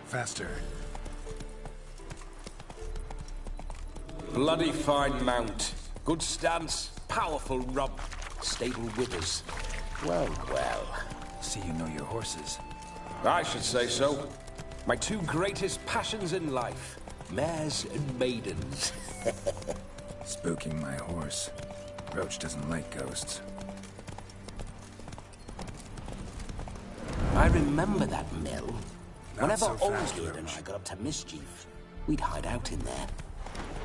Faster. Bloody fine mount. Good stance, powerful rump, stable withers. Well, well. See you know your horses. I should say so. My two greatest passions in life. Mares and maidens. Spooking my horse. Roach doesn't like ghosts. I remember that mill. Not Whenever so fast, Olgierd and Roach. I got up to mischief, we'd hide out in there.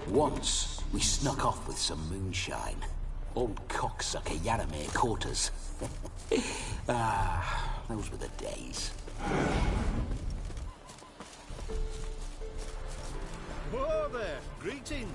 Once, we snuck off with some moonshine. Old cocksucker Yaramir caught us. Those were the days. Whoa there! Greetings!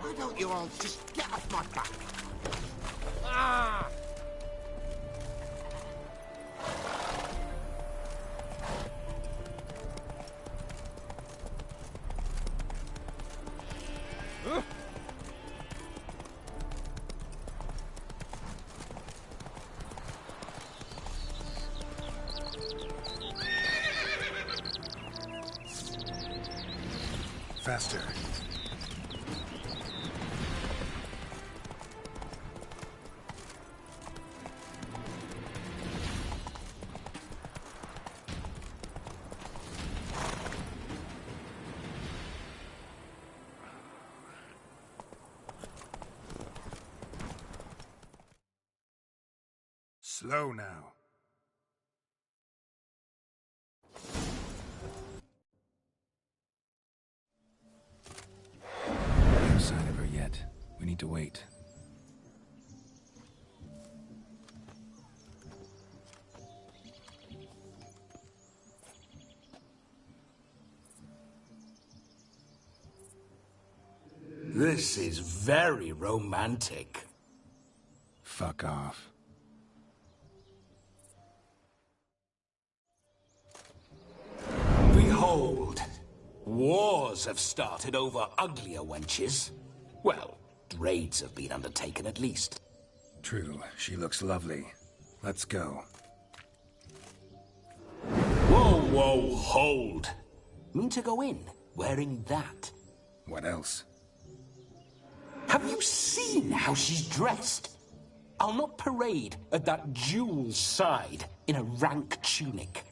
Why don't you all just get off my back? Ah! Faster. Slow now. No sign of her yet. We need to wait. This is very romantic. Fuck off. Behold, wars have started over uglier wenches. Well, raids have been undertaken at least. True, she looks lovely. Let's go. Whoa, whoa, hold. Mean to go in, wearing that? What else? Have you seen how she's dressed? I'll not parade at that jewel's side in a rank tunic.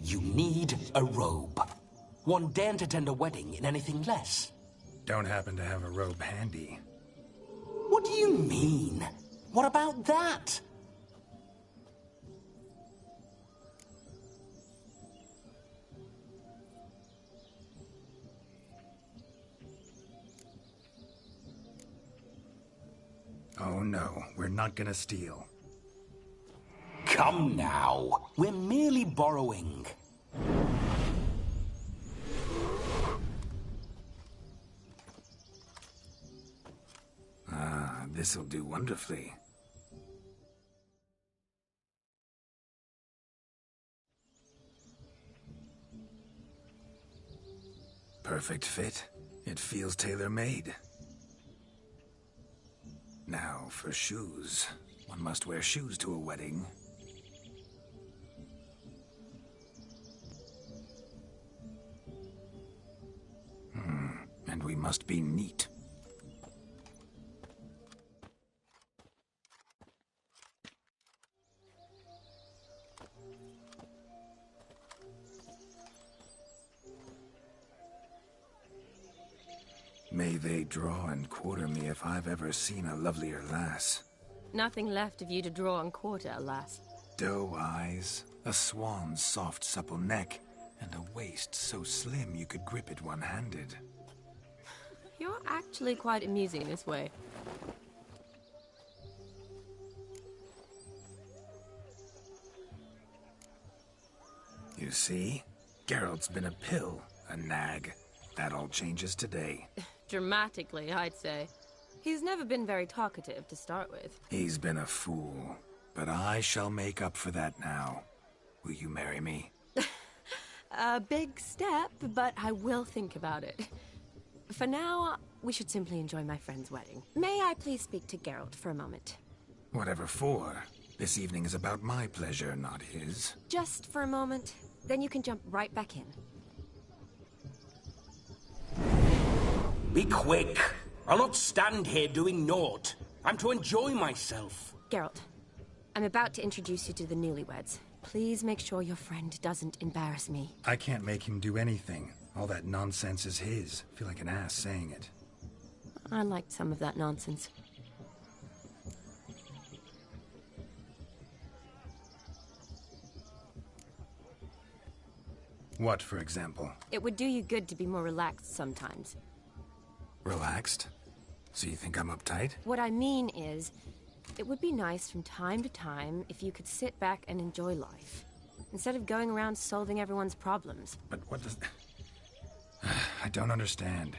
You need a robe. One daren't attend a wedding in anything less. Don't happen to have a robe handy. What do you mean? What about that? Oh no, we're not gonna steal. Come now. We're merely borrowing. Ah, this'll do wonderfully. Perfect fit. It feels tailor-made. Now, for shoes. One must wear shoes to a wedding. And we must be neat. May they draw and quarter me if I've ever seen a lovelier lass. Nothing left of you to draw and quarter, alas. Doe eyes, a swan's soft supple neck, and a waist so slim you could grip it one-handed. You're actually quite amusing this way. You see? Geralt's been a pill, a nag. That all changes today. Dramatically, I'd say. He's never been very talkative to start with. He's been a fool, but I shall make up for that now. Will you marry me? A big step, but I will think about it. For now, we should simply enjoy my friend's wedding. May I please speak to Geralt for a moment? Whatever for. This evening is about my pleasure, not his. Just for a moment, then you can jump right back in. Be quick. I'll not stand here doing naught. I'm to enjoy myself. Geralt, I'm about to introduce you to the newlyweds. Please make sure your friend doesn't embarrass me. I can't make him do anything. All that nonsense is his. Feel like an ass saying it. I liked some of that nonsense. What, for example? It would do you good to be more relaxed sometimes. Relaxed? So you think I'm uptight? What I mean is, it would be nice from time to time if you could sit back and enjoy life, instead of going around solving everyone's problems. But what does... I don't understand.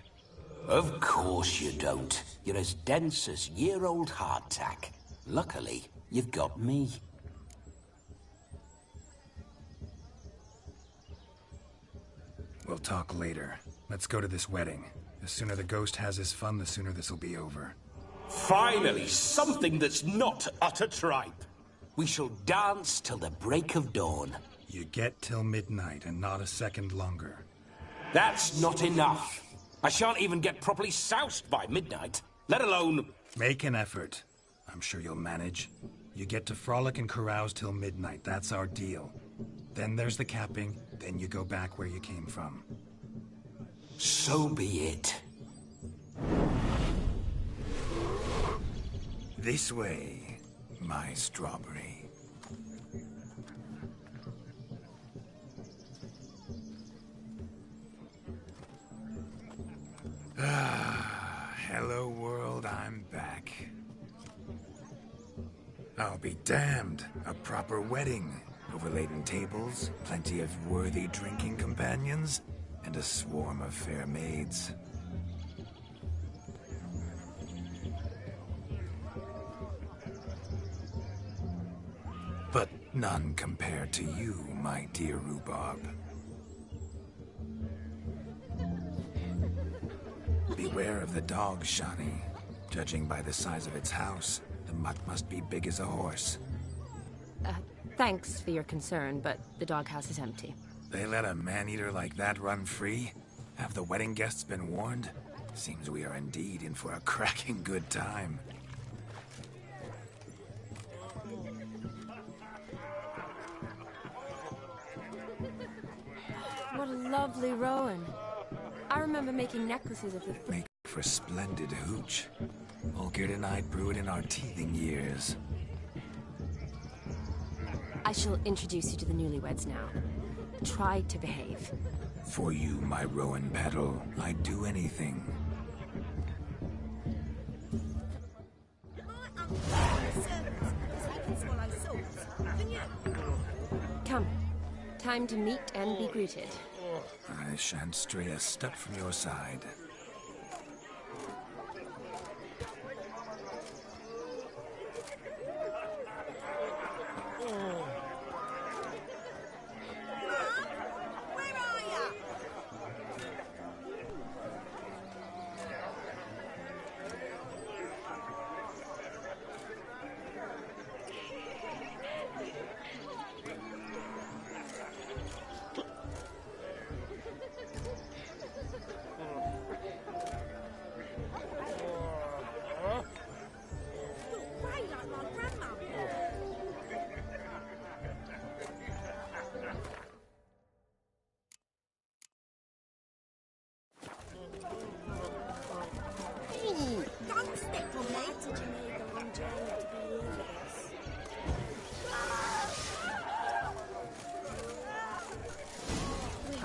Of course you don't. You're as dense as year-old hardtack. Luckily, you've got me. We'll talk later. Let's go to this wedding. The sooner the ghost has his fun, the sooner this'll be over. Finally, something that's not utter tripe. We shall dance till the break of dawn. You get till midnight and not a second longer. That's not enough. I shan't even get properly soused by midnight, let alone... Make an effort. I'm sure you'll manage. You get to frolic and carouse till midnight. That's our deal. Then there's the capping, then you go back where you came from. So be it. This way, my strawberry. Hello world, I'm back. I'll be damned. A proper wedding. Overladen tables, plenty of worthy drinking companions, and a swarm of fair maids. But none compared to you, my dear rhubarb. Beware of the dog, Shani. Judging by the size of its house, the mutt must be big as a horse. Thanks for your concern, but the doghouse is empty. They let a man-eater like that run free? Have the wedding guests been warned? Seems we are indeed in for a cracking good time. What a lovely Rowan. I remember making necklaces of the... Make for splendid hooch. Olgerd and I brewed in our teething years. I shall introduce you to the newlyweds now. Try to behave. For you, my Rowan petal, I'd do anything. Come. Time to meet and be greeted. I shan't stray a step from your side.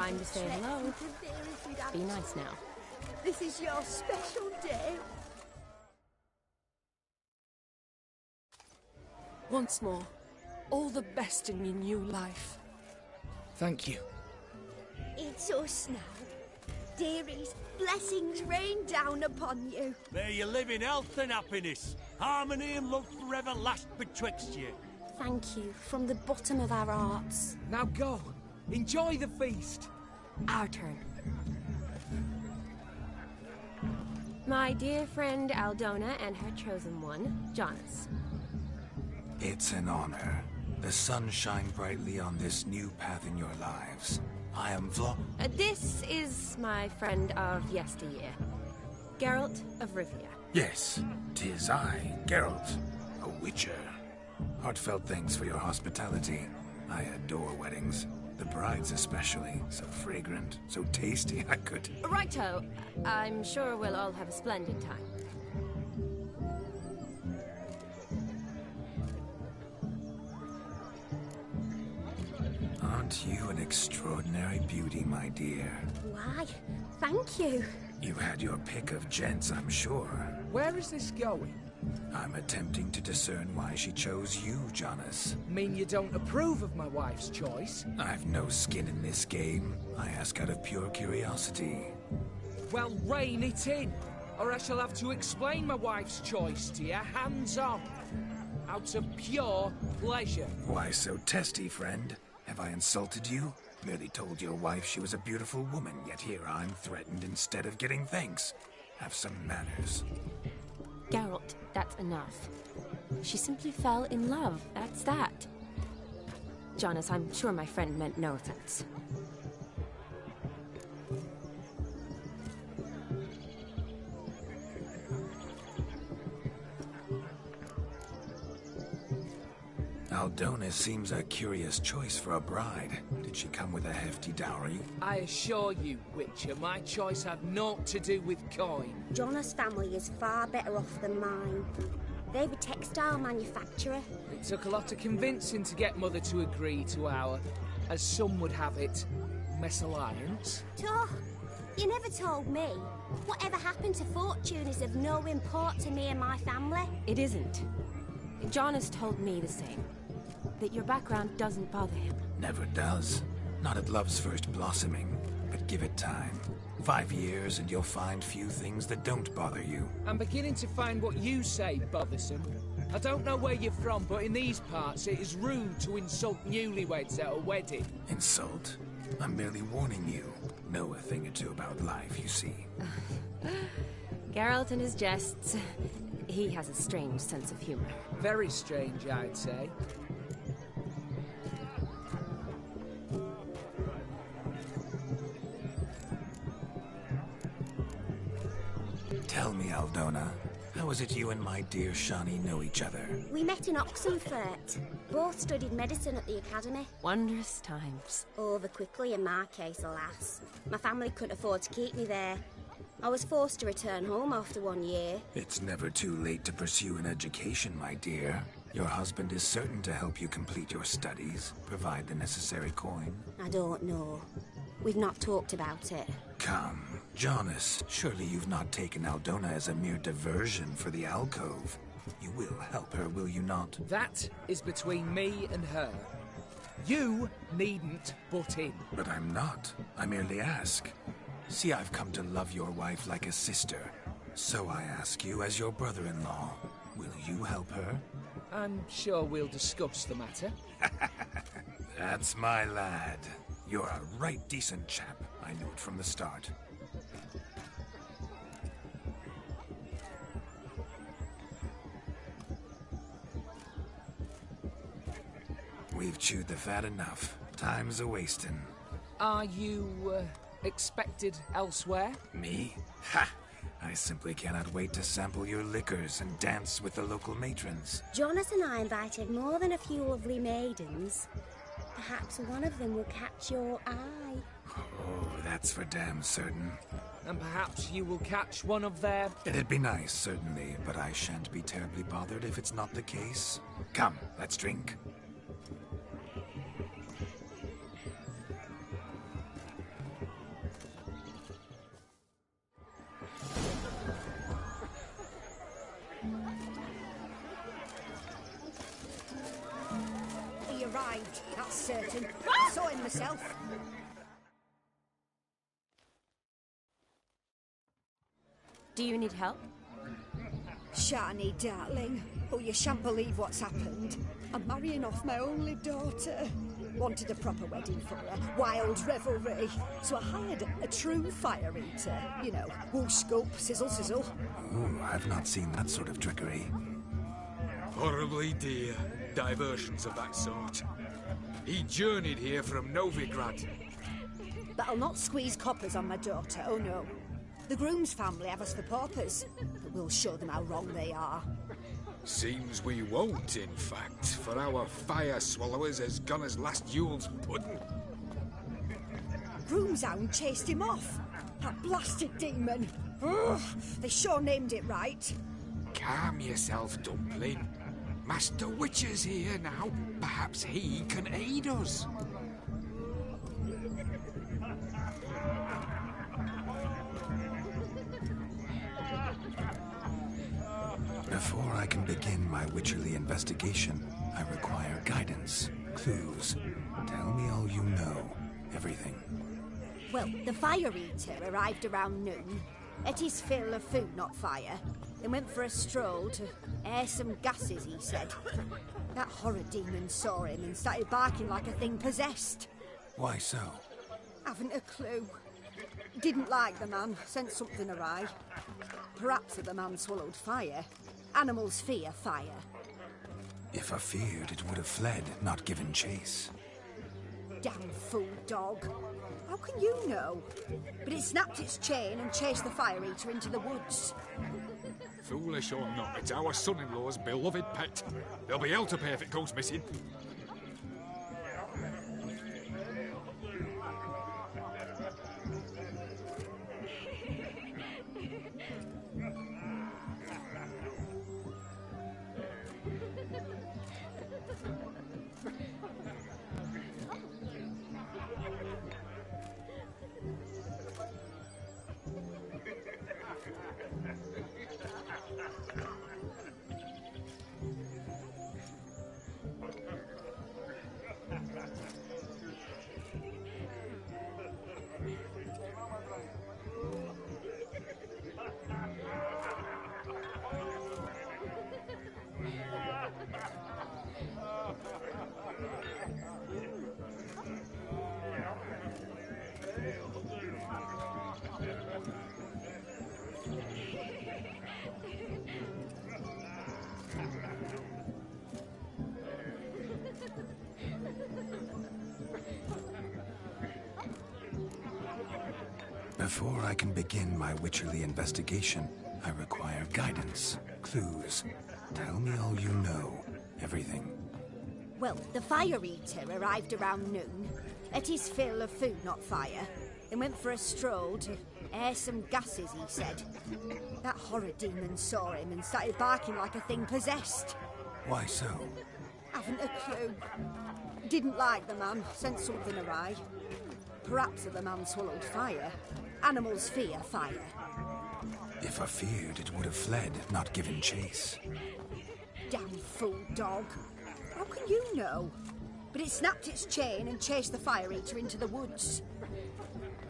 time to say hello. Be nice now. This is your special day. Once more, all the best in your new life. Thank you. It's us now. Dearies, blessings rain down upon you. May you live in health and happiness. Harmony and love forever last betwixt you. Thank you from the bottom of our hearts. Now go. Enjoy the feast. Our turn. My dear friend Aldona and her chosen one, Jonas. It's an honor. The sun shine brightly on this new path in your lives. I am This is my friend of yesteryear, Geralt of Rivia. Yes, 'tis I, Geralt, a witcher. Heartfelt thanks for your hospitality. I adore weddings. The brides especially. So fragrant, so tasty, I could... Righto. I'm sure we'll all have a splendid time. Aren't you an extraordinary beauty, my dear? Why, thank you. You had your pick of gents, I'm sure. Where is this going? I'm attempting to discern why she chose you, Jonas. Mean you don't approve of my wife's choice? I've no skin in this game. I ask out of pure curiosity. Well, rein it in, or I shall have to explain my wife's choice to you hands-on. Out of pure pleasure. Why so testy, friend? Have I insulted you? Merely told your wife she was a beautiful woman, yet here I'm threatened instead of getting thanks. Have some manners. Geralt, that's enough. She simply fell in love, that's that. Jonas, I'm sure my friend meant no offense. Aldona seems a curious choice for a bride. Did she come with a hefty dowry? I assure you, Witcher, my choice had naught to do with coin. Jonas' family is far better off than mine. They're a textile manufacturer. It took a lot of convincing to get Mother to agree to our, as some would have it, mesalliance. Oh, you never told me. Whatever happened to fortune is of no import to me and my family. It isn't. Jonas told me the same. That your background doesn't bother him. Never does. Not at love's first blossoming. But give it time. 5 years and you'll find few things that don't bother you. I'm beginning to find what you say bothersome. I don't know where you're from, but in these parts it is rude to insult newlyweds at a wedding. Insult? I'm merely warning you. Know a thing or two about life, you see. Geralt and his jests. He has a strange sense of humor. Very strange, I'd say. Tell me, Aldona, how is it you and my dear Shani know each other? We met in Oxenfurt. Both studied medicine at the academy. Wondrous times. Over quickly in my case, alas. My family couldn't afford to keep me there. I was forced to return home after 1 year. It's never too late to pursue an education, my dear. Your husband is certain to help you complete your studies, provide the necessary coin. I don't know. We've not talked about it. Come, Jonas, surely you've not taken Aldona as a mere diversion for the alcove. You will help her, will you not? That is between me and her. You needn't butt in. But I'm not. I merely ask. See, I've come to love your wife like a sister. So I ask you as your brother-in-law, will you help her? I'm sure we'll discuss the matter. That's my lad. You're a right decent chap. I knew it from the start. We've chewed the fat enough. Time's a-wasting. Are you, expected elsewhere? Me? Ha! I simply cannot wait to sample your liquors and dance with the local matrons. Jonas and I invited more than a few lovely maidens. Perhaps one of them will catch your eye. Oh, that's for damn certain. And perhaps you will catch one of their... It'd be nice, certainly, but I shan't be terribly bothered if it's not the case. Come, let's drink. that's certain. I saw him myself. Do you need help? Shani, darling. Oh, you shan't believe what's happened. I'm marrying off my only daughter. Wanted a proper wedding for her, wild revelry. So I hired a true fire eater. You know, whoosh, scoop, sizzle, sizzle. Ooh, I've not seen that sort of trickery. Horribly dear diversions of that sort. He journeyed here from Novigrad. But I'll not squeeze coppers on my daughter, oh no. The groom's family have us for paupers, but we'll show them how wrong they are. Seems we won't, in fact, for our fire swallowers has gone as last Yule's pudding. Groom's hound chased him off. That blasted demon. Ugh, they sure named it right. Calm yourself, Dumpling. Master Witcher's here now. Perhaps he can aid us. Before I can begin my witcherly investigation, I require guidance, clues. Tell me all you know. Everything. Well, the fire eater arrived around noon. Ate his fill of food, not fire. Then went for a stroll to air some gases, he said. That horror demon saw him and started barking like a thing possessed. Why so? Haven't a clue. Didn't like the man, sent something awry. Perhaps the man swallowed fire. Animals fear fire. If I feared, it would have fled, not given chase. Damn fool dog. How can you know? But it snapped its chain and chased the fire eater into the woods. Foolish or not, it's our son-in-law's beloved pet. There'll be hell to pay if it goes missing. Before I can begin my witcherly investigation, I require guidance, clues. Tell me all you know. Everything. Well, the fire eater arrived around noon. Ate his fill of food, not fire. Then went for a stroll to air some gases, he said. That horror demon saw him and started barking like a thing possessed. Why so? Haven't a clue. Didn't like the man, sent something awry. Perhaps the man swallowed fire. Animals fear fire. If I feared, it would have fled, not given chase. Damn fool dog. How can you know? But it snapped its chain and chased the fire eater into the woods.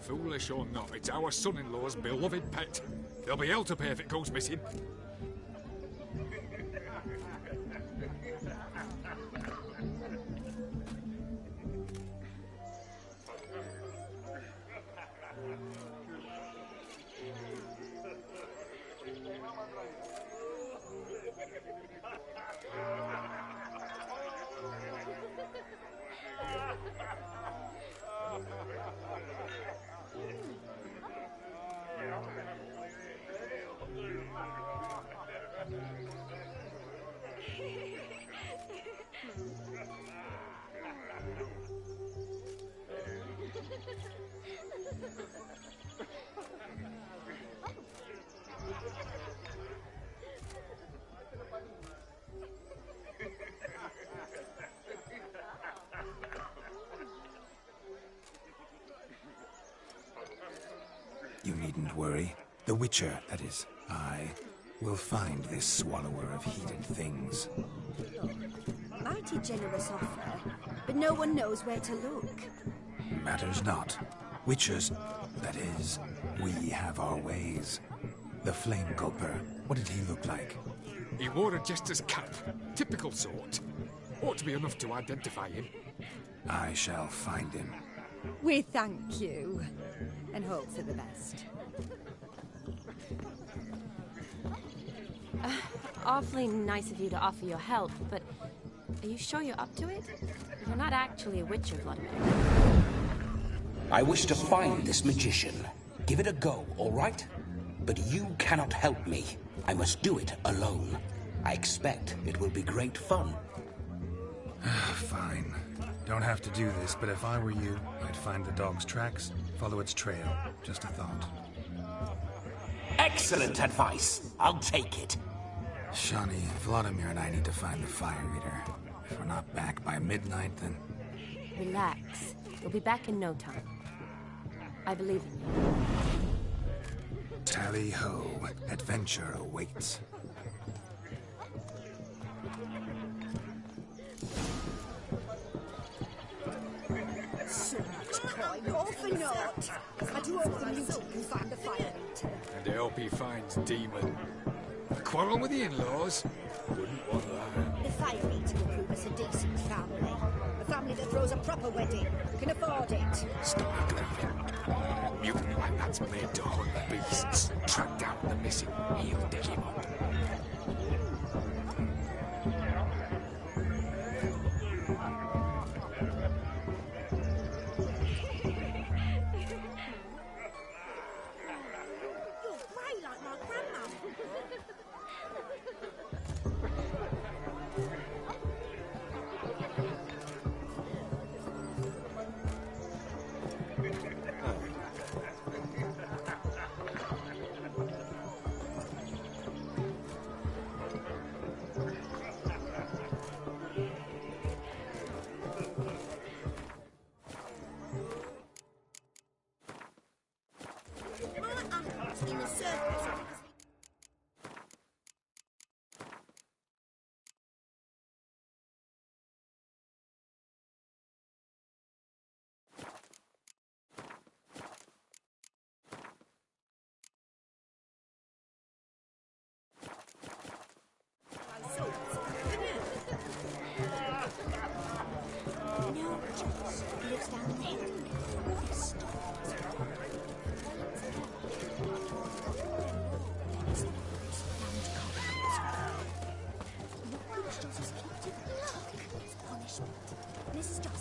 Foolish or not, it's our son-in-law's beloved pet. There'll be hell to pay if it goes missing. You needn't worry. The Witcher, that is, I, will find this swallower of heated things. Mighty generous offer. but no one knows where to look. Matters not. Witchers, that is, we have our ways. The Flame Gulper, what did he look like? He wore a jester's cap. Typical sort. Ought to be enough to identify him. I shall find him. We thank you, and hope for the best. Awfully nice of you to offer your help, but are you sure you're up to it? You're not actually a witcher, Vladimir. I wish to find this magician. Give it a go, all right? But you cannot help me. I must do it alone. I expect it will be great fun. Fine. Don't have to do this, but if I were you, I'd find the dog's tracks, follow its trail. Just a thought. Excellent advice. I'll take it. Shani, Vladimir and I need to find the Fire Eater. If we're not back by midnight, then... Relax. We'll be back in no time. I believe in you. Tally-ho. Adventure awaits. So much coin, all for naught. I do hope the mutant can find the Fire Eater. And I hope he finds Demon. A quarrel with the in-laws? Wouldn't want that. The Fire Eater will prove us a decent family. A family that throws a proper wedding, can afford it. Stop grieving. Mutant like that's made to hunt beasts. Track down the missing. He'll dig him up. In the surface. No, just lives down there.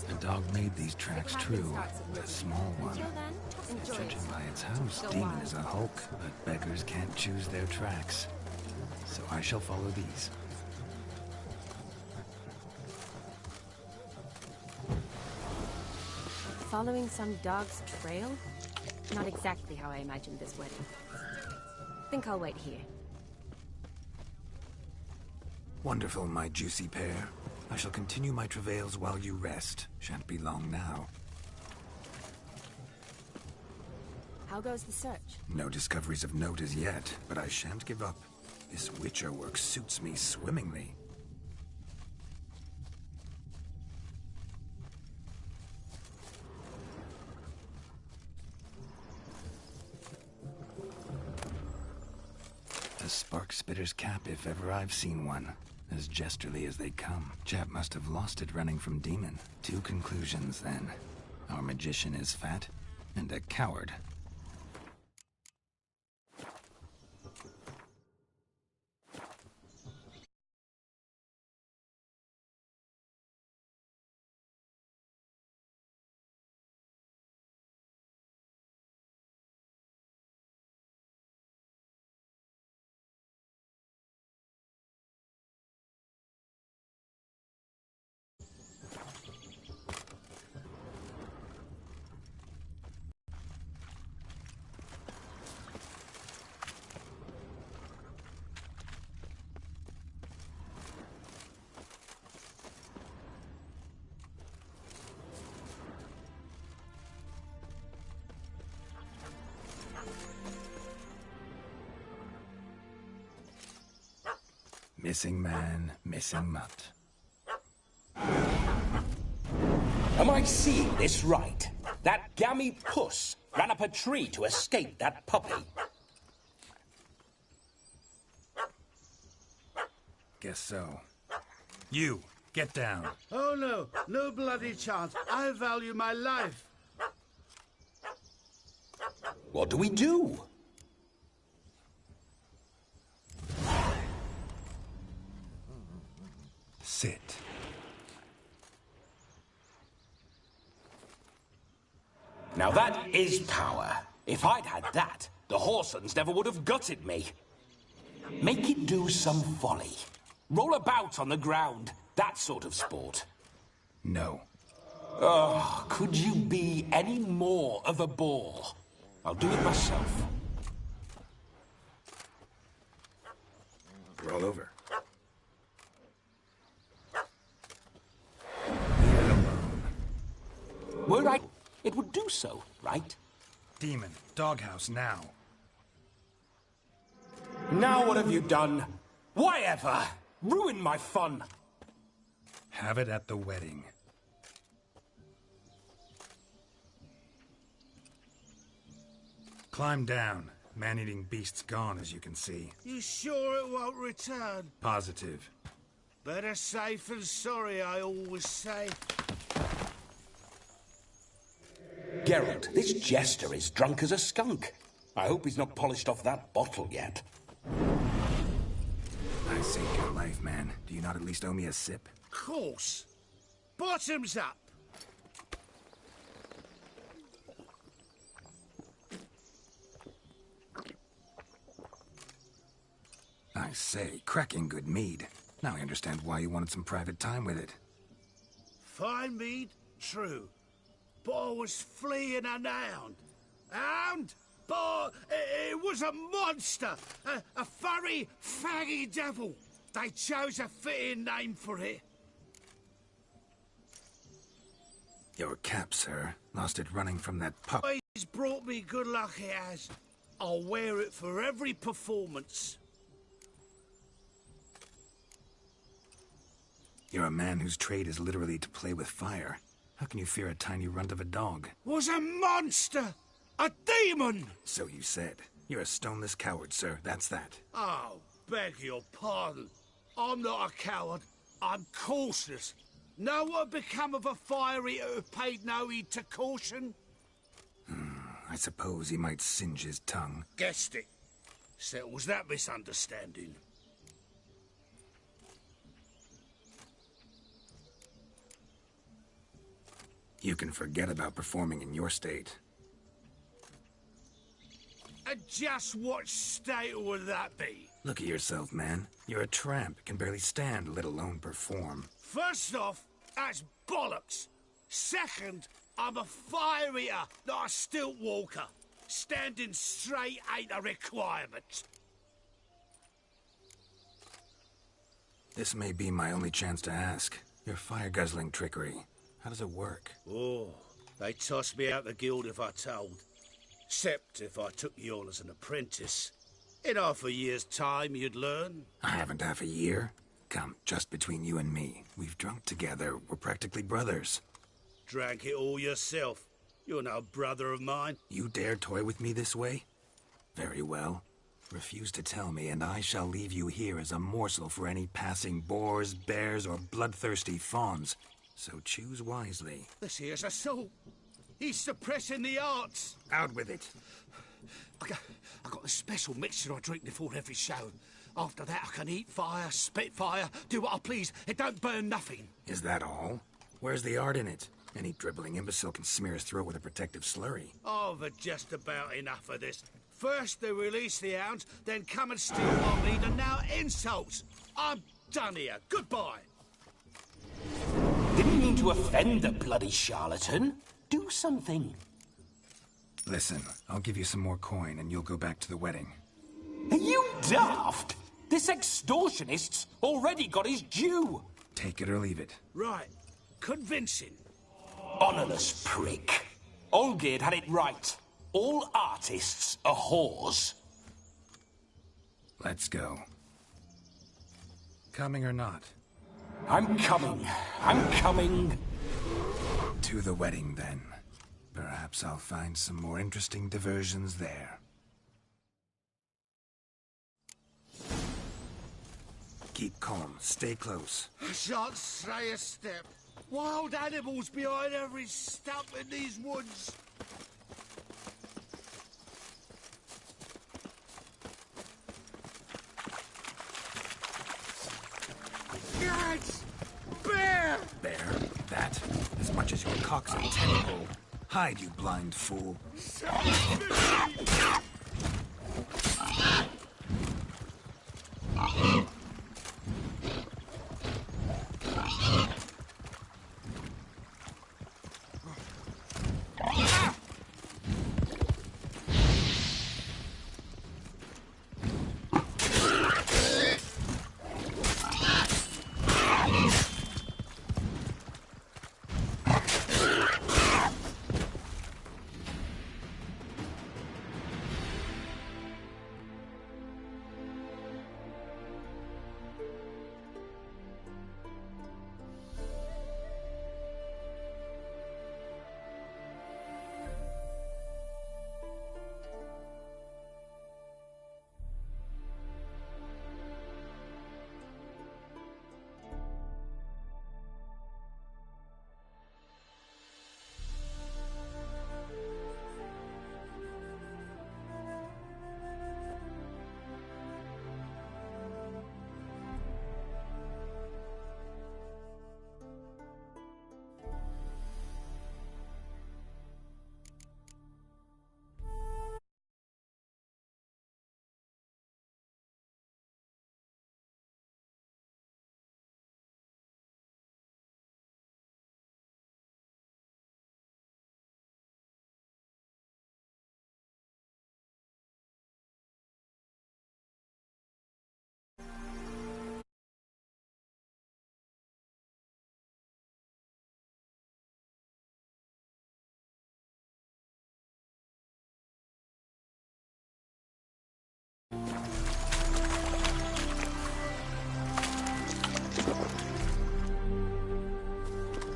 The dog made these tracks true. A small one. Until then, enjoy Judging it. by its house, Go Demon wild. is a hulk, but beggars can't choose their tracks. So I shall follow these. Following some dog's trail? Not exactly how I imagined this wedding. Think I'll wait here. Wonderful, my juicy pair. I shall continue my travails while you rest. Shan't be long now. How goes the search? No discoveries of note as yet, but I shan't give up. This Witcher work suits me swimmingly. A spark spitter's cap if ever I've seen one. As jesterly as they come. Chap must have lost it running from Demon. Two conclusions, then. Our magician is fat, and a coward. Missing man, missing mutt. Am I seeing this right? That gammy puss ran up a tree to escape that puppy. Guess so. You, get down. Oh no, no bloody chance. I value my life. What do we do? Sit. Now that is power. If I'd had that, the Horsons never would have gutted me. Make it do some folly. Roll about on the ground. That sort of sport. No. Oh, could you be any more of a bore? I'll do it myself. Roll over. Were I... It would do so, right? Demon, doghouse now. Now what have you done? Why ever? Ruin my fun. Have it at the wedding. Climb down. Man-eating beast's gone, as you can see. You sure it won't return? Positive. Better safe than sorry, I always say. Geralt, this jester is drunk as a skunk. I hope he's not polished off that bottle yet. I saved your life, man. Do you not at least owe me a sip? Course. Bottoms up. I say, cracking good mead. Now I understand why you wanted some private time with it. Fine mead, true. But I was fleeing an hound. Hound? But it was a monster. A furry, faggy devil. They chose a fitting name for it. Your cap, sir. Lost it running from that pup. He's brought me good luck, it has. I'll wear it for every performance. You're a man whose trade is literally to play with fire. How can you fear a tiny runt of a dog? Was a monster! A demon! So you said. You're a stoneless coward, sir. That's that. Oh, beg your pardon. I'm not a coward. I'm cautious. Know what become of a fire eater who paid no heed to caution? I suppose he might singe his tongue. Guessed it. Settles that misunderstanding. You can forget about performing in your state. And just what state would that be? Look at yourself, man. You're a tramp, can barely stand, let alone perform. First off, that's bollocks. Second, I'm a fire eater, not a stilt walker. Standing straight ain't a requirement. This may be my only chance to ask. Your fire-guzzling trickery. How does it work? Oh, they tossed me out the guild if I told. Except if I took you on as an apprentice. In half a year's time, you'd learn. I haven't half a year. Come, just between you and me. We've drunk together. We're practically brothers. Drank it all yourself. You're no brother of mine. You dare toy with me this way? Very well. Refuse to tell me, and I shall leave you here as a morsel for any passing boars, bears, or bloodthirsty fawns. So choose wisely. This here's assault. He's suppressing the arts. Out with it. I got a special mixture I drink before every show. After that, I can eat fire, spit fire, do what I please. It don't burn nothing. Is that all? Where's the art in it? Any dribbling imbecile can smear his throat with a protective slurry. I've had just about enough of this. First they release the hounds, then come and steal my meat, and now insults. I'm done here. Goodbye. Didn't mean to offend the bloody charlatan. Do something. Listen, I'll give you some more coin and you'll go back to the wedding. Are you daft? This extortionist's already got his due. Take it or leave it. Right. Convincing. Honourless prick. Olgierd had it right. All artists are whores. Let's go. Coming or not? I'm coming. I'm coming. To the wedding, then. Perhaps I'll find some more interesting diversions there. Keep calm. Stay close. I shan't stray a step. Wild animals behind every stump in these woods. Guards! Bear! Bear? That? As much as your cock's a tentpole. Hide, you blind fool.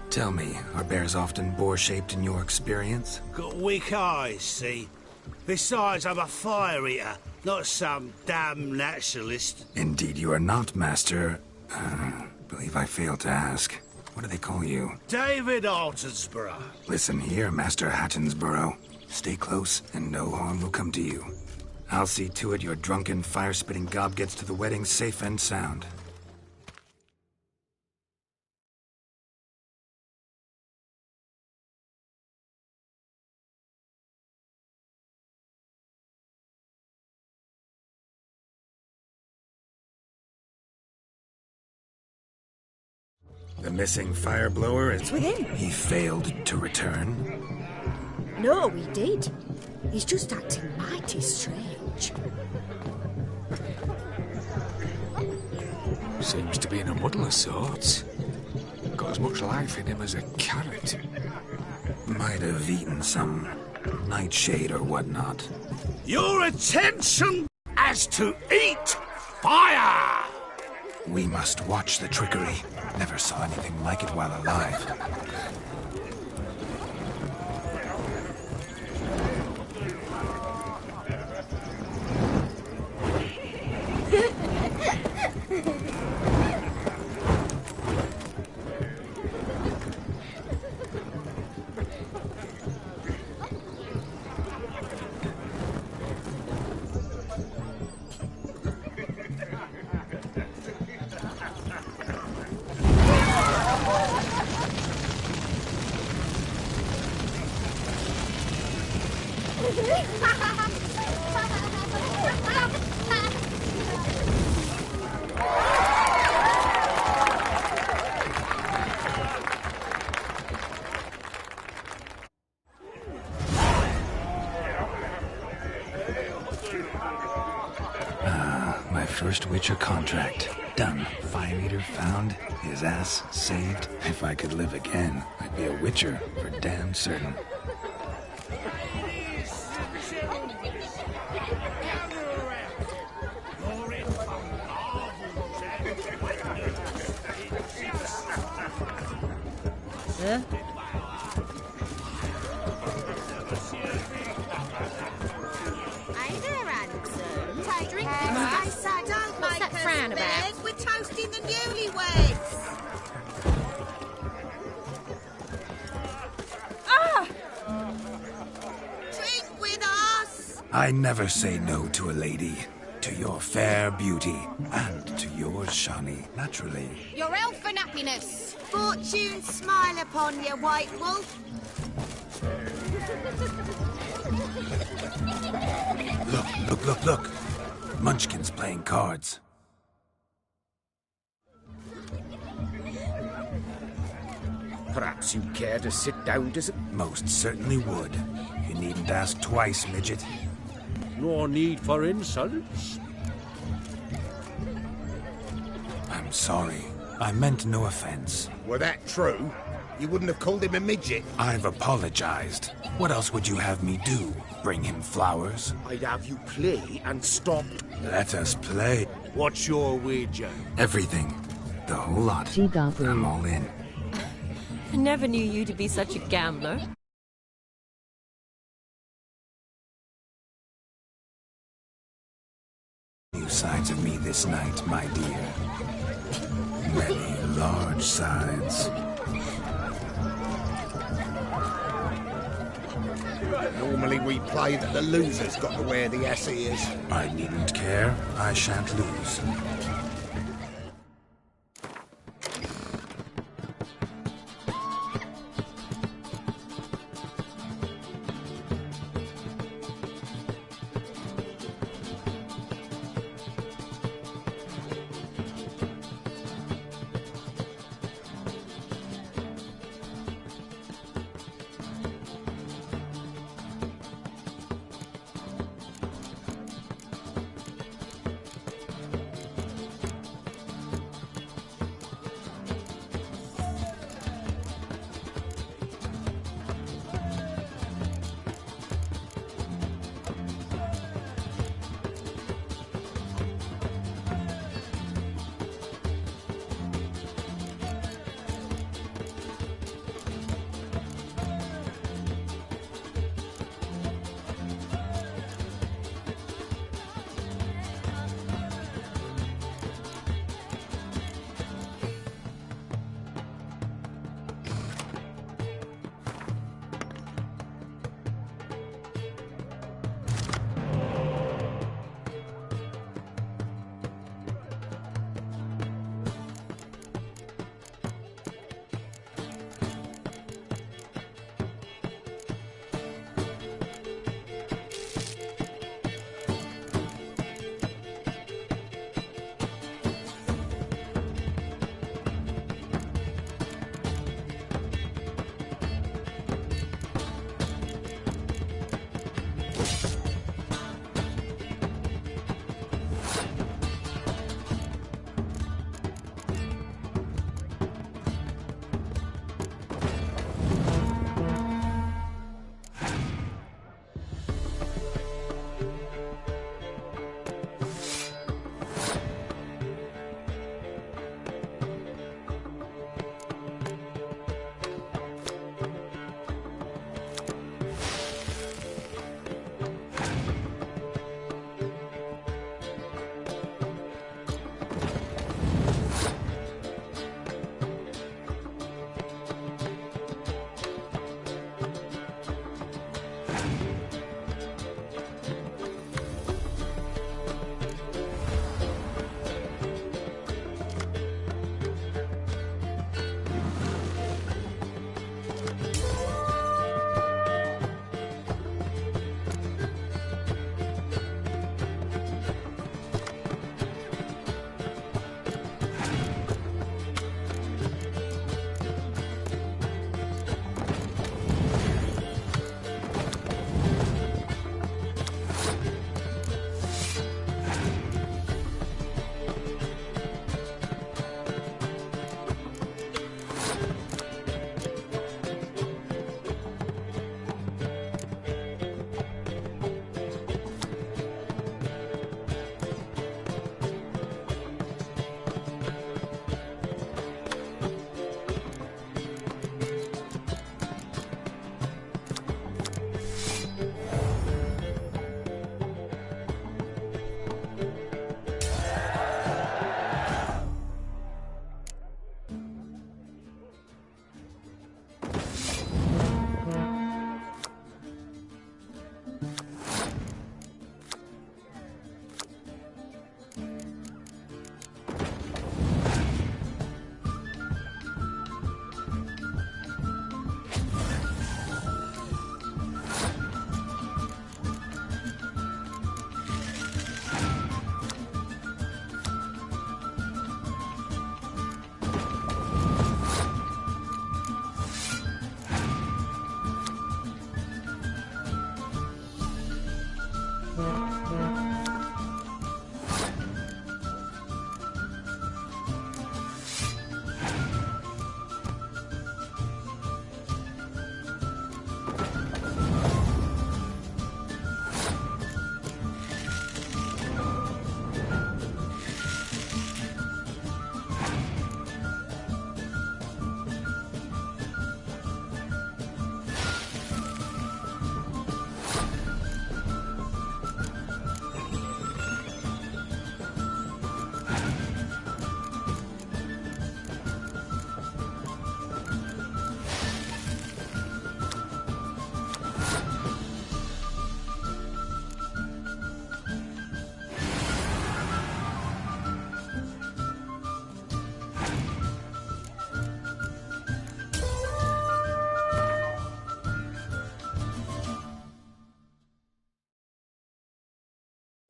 Tell me, are bears often boar-shaped in your experience? Got weak eyes, see? Besides, I'm a fire eater, not some damn naturalist. Indeed you are not, Master... believe I failed to ask. What do they call you? David Altonsborough. Listen here, Master Hattonsborough. Stay close, and no harm will come to you. I'll see to it your drunken, fire-spitting gob gets to the wedding safe and sound. The missing fire blower is... With him. He failed to return? No, he did. He's just acting mighty strange. Seems to be in a muddle of sorts. Got as much life in him as a carrot. Might have eaten some nightshade or whatnot. Your attention as to eat fire! We must watch the trickery. Never saw anything like it while alive. My first Witcher contract. Done. Fire Eater found. His ass saved. If I could live again, I'd be a Witcher for damn certain. Huh? I never say no to a lady. To your fair beauty, and to yours, Shani, naturally. Your elfin happiness. Fortune smile upon you, White Wolf. Look. Munchkin's playing cards. Perhaps you'd care to sit down to some... Most certainly would. You needn't ask twice, midget. No need for insults. I'm sorry. I meant no offense. Were that true? You wouldn't have called him a midget? I've apologized. What else would you have me do? Bring him flowers? I'd have you play and stop. Let us play. What's your wager? Everything. The whole lot. I'm all in. I never knew you to be such a gambler. New sides of me this night, my dear. Many large sides. Normally we play that the loser's got to wear the ass ears. I needn't care. I shan't lose.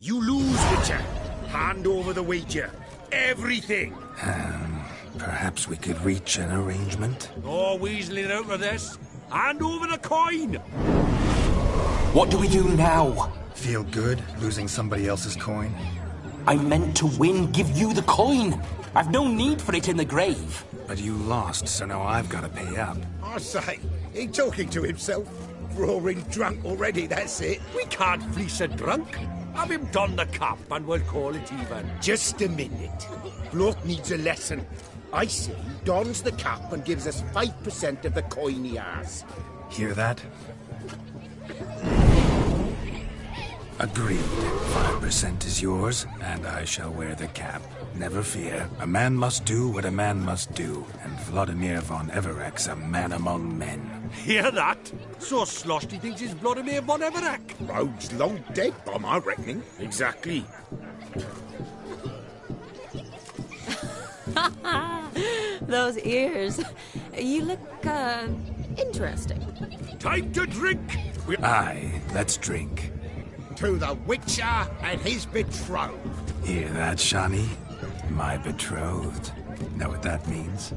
You lose, Witcher. Hand over the wager. Everything. Perhaps we could reach an arrangement? No weaseling out of this. Hand over the coin! What do we do now? Feel good losing somebody else's coin? I meant to win, give you the coin. I've no need for it in the grave. But you lost, so now I've got to pay up. I say, he talking to himself. Roaring drunk already, that's it. We can't fleece a drunk. Have him don the cap and we'll call it even. Just a minute. Bloke needs a lesson. I say he dons the cap and gives us 5% of the coin he has. Hear that? Agreed. 5% is yours, and I shall wear the cap. Never fear. A man must do what a man must do, and Vladimir von Everek's a man among men. Hear that? So Sloshy thinks he's Vladimir von Everek. Rogue's long dead, by my reckoning. Exactly. Those ears. You look, interesting. Time to drink! Aye, let's drink. To the Witcher and his betrothed. Hear that, Shani? My betrothed. Know what that means?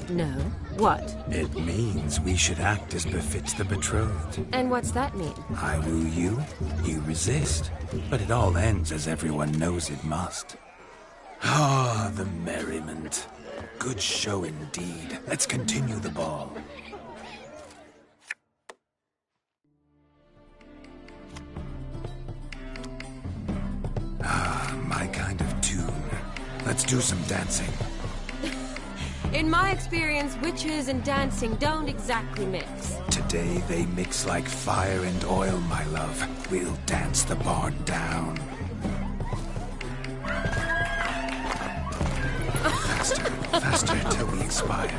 No. What? It means we should act as befits the betrothed. And what's that mean? I woo you, you resist. But it all ends as everyone knows it must. Ah, the merriment. Good show indeed. Let's continue the ball. Ah, my kind of tune. Let's do some dancing. In my experience, witches and dancing don't exactly mix. Today they mix like fire and oil, my love. We'll dance the barn down. Faster, faster till we expire.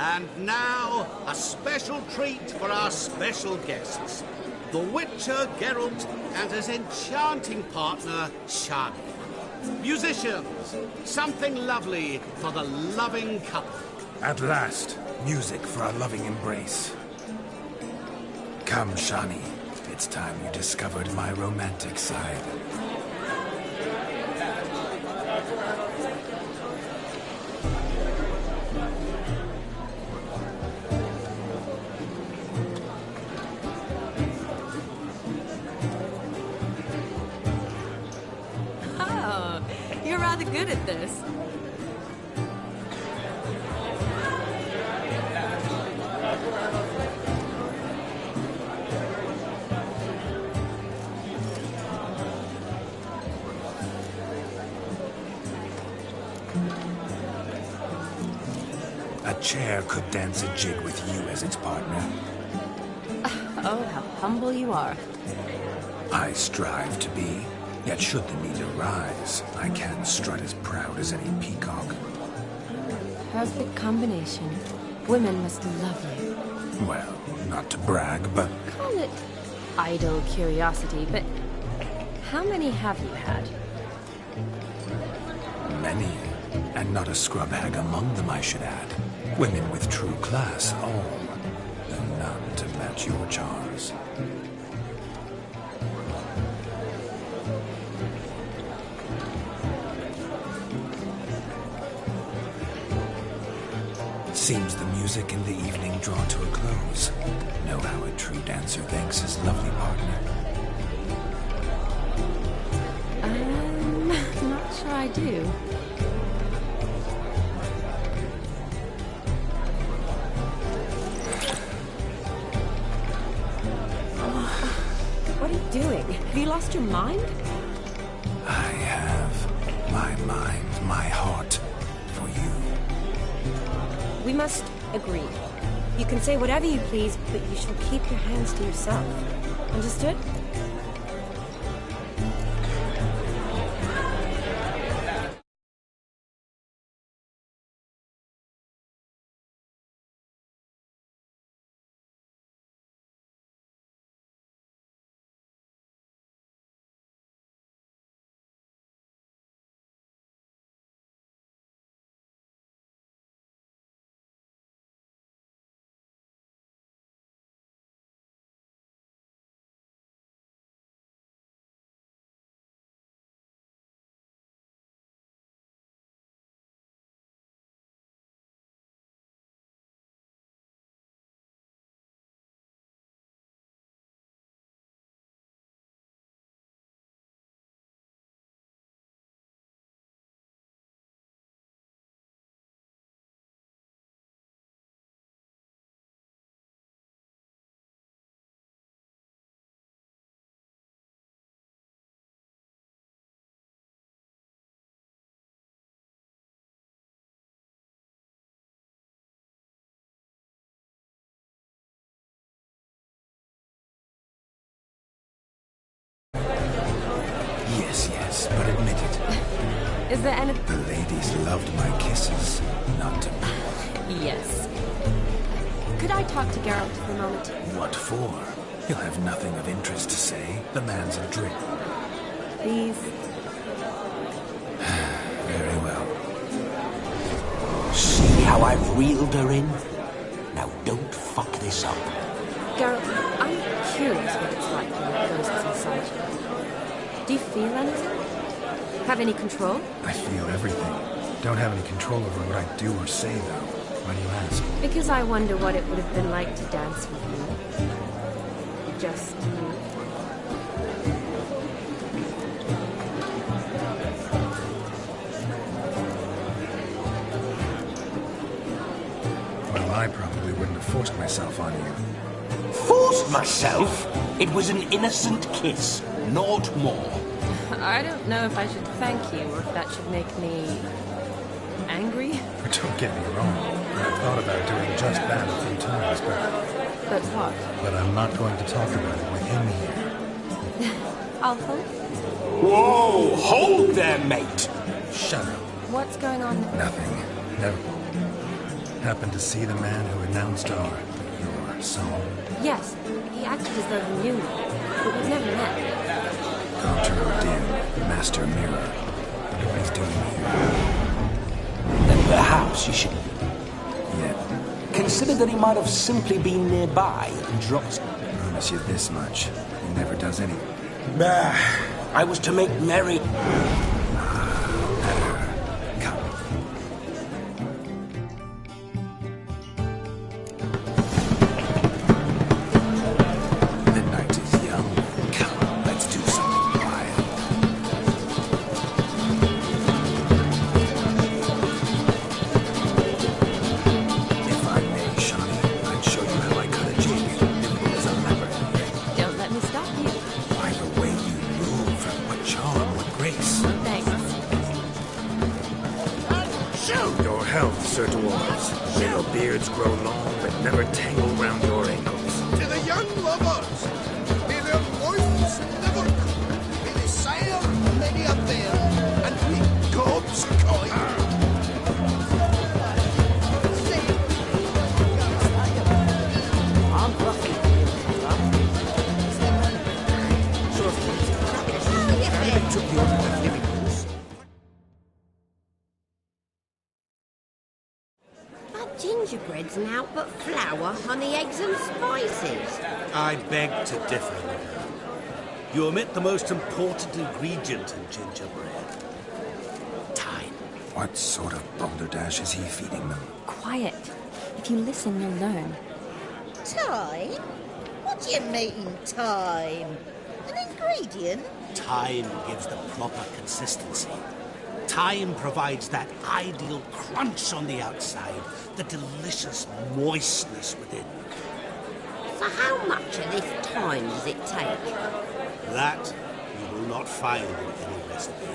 And now, a special treat for our special guests. The Witcher, Geralt, and his enchanting partner, Shani. Musicians, something lovely for the loving couple. At last, music for our loving embrace. Come, Shani. It's time you discovered my romantic side. Oh, you're rather good at this. A chair could dance a jig with you as its partner. Oh, how humble you are. I strive to be, yet should the need arise, I can strut as proud as any peacock. Perfect combination. Women must love you. Well, not to brag, but Call it idle curiosity, but how many have you had? many. And not a scrub hag among them, I should add. Women with true class, all. And none to match your charms. Seems the music in the evening draw to a close. Know how a true dancer thanks his lovely partner. Not sure I do. What are you doing? Have you lost your mind? I have. My mind, my heart, for you. We must agree. You can say whatever you please, but you shall keep your hands to yourself. Understood? Yes, but admit it. Is there any... The ladies loved my kisses, not to me. Yes. Could I talk to Geralt for a moment? What for? He'll have nothing of interest to say. The man's adrift. Please. Very well. See how I've reeled her in? Now don't fuck this up. Geralt, I'm curious what it's like when your ghosts inside you. Do you feel anything? Have any control? I feel everything. Don't have any control over what I do or say, though. Why do you ask? Because I wonder what it would have been like to dance with you. Just you. Well, I probably wouldn't have forced myself on you. Forced myself? It was an innocent kiss, naught more. I don't know if I should thank you or if that should make me... angry? Don't get me wrong. I've thought about doing just that a few times, But what? But I'm not going to talk about it with him here. I'll hold. Whoa! Hold there, mate! Shut up. What's going on? Nothing. Never. Happened to see the man who announced your song? Yes. He acted as though he knew me, but we've never met. Dr. Odin, Master Mirror. What he's doing here. Then perhaps you should... Yeah. Consider that he might have simply been nearby and dropped... I promise you this much. He never does anything. Bah! I was to make merry... Sir Dwarves. May your beards grow long, but never tangle round your ankles. To the young lovers, may their lives never cool. May they sail many a bear, and be God's kind. Gingerbread's naught but flour, honey, eggs and spices. I beg to differ, Madame. You omit the most important ingredient in gingerbread. Time. What sort of balderdash is he feeding them? Quiet. If you listen, you'll learn. Time? What do you mean, time? An ingredient? Time gives the proper consistency. Time provides that ideal crunch on the outside, the delicious moistness within. So how much of this time does it take? That you will not find in any recipe.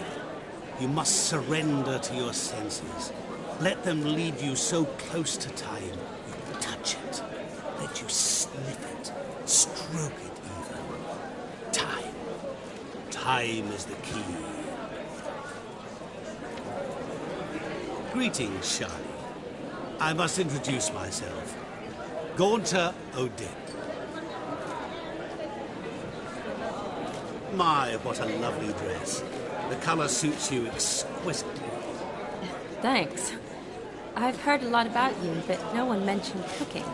You must surrender to your senses. Let them lead you so close to time, you touch it. Let you sniff it, stroke it even. Time. Time is the key. Greetings, Charlie. I must introduce myself. Gaunter O'Dick. My, what a lovely dress. The colour suits you exquisitely. Thanks. I've heard a lot about you, but no one mentioned cooking.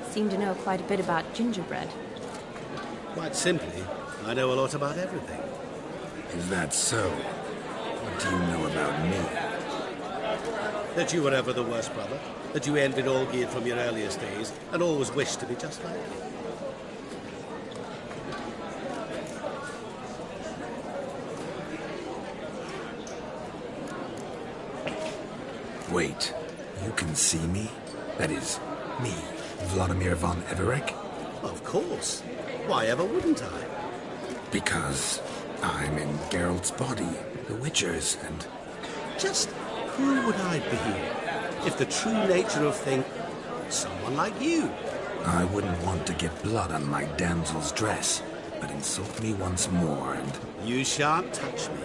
Seem to know quite a bit about gingerbread. Quite simply, I know a lot about everything. Is that so? What do you know about me? That you were ever the worst brother. That you envied Olgierd from your earliest days, and always wished to be just like you. Wait, you can see me? That is, me, Vladimir von Everec? Of course. Why ever wouldn't I? Because I'm in Geralt's body, the Witcher's, and... Just who would I be if the true nature of things... someone like you? I wouldn't want to get blood on my damsel's dress, but insult me once more and... You shan't touch me.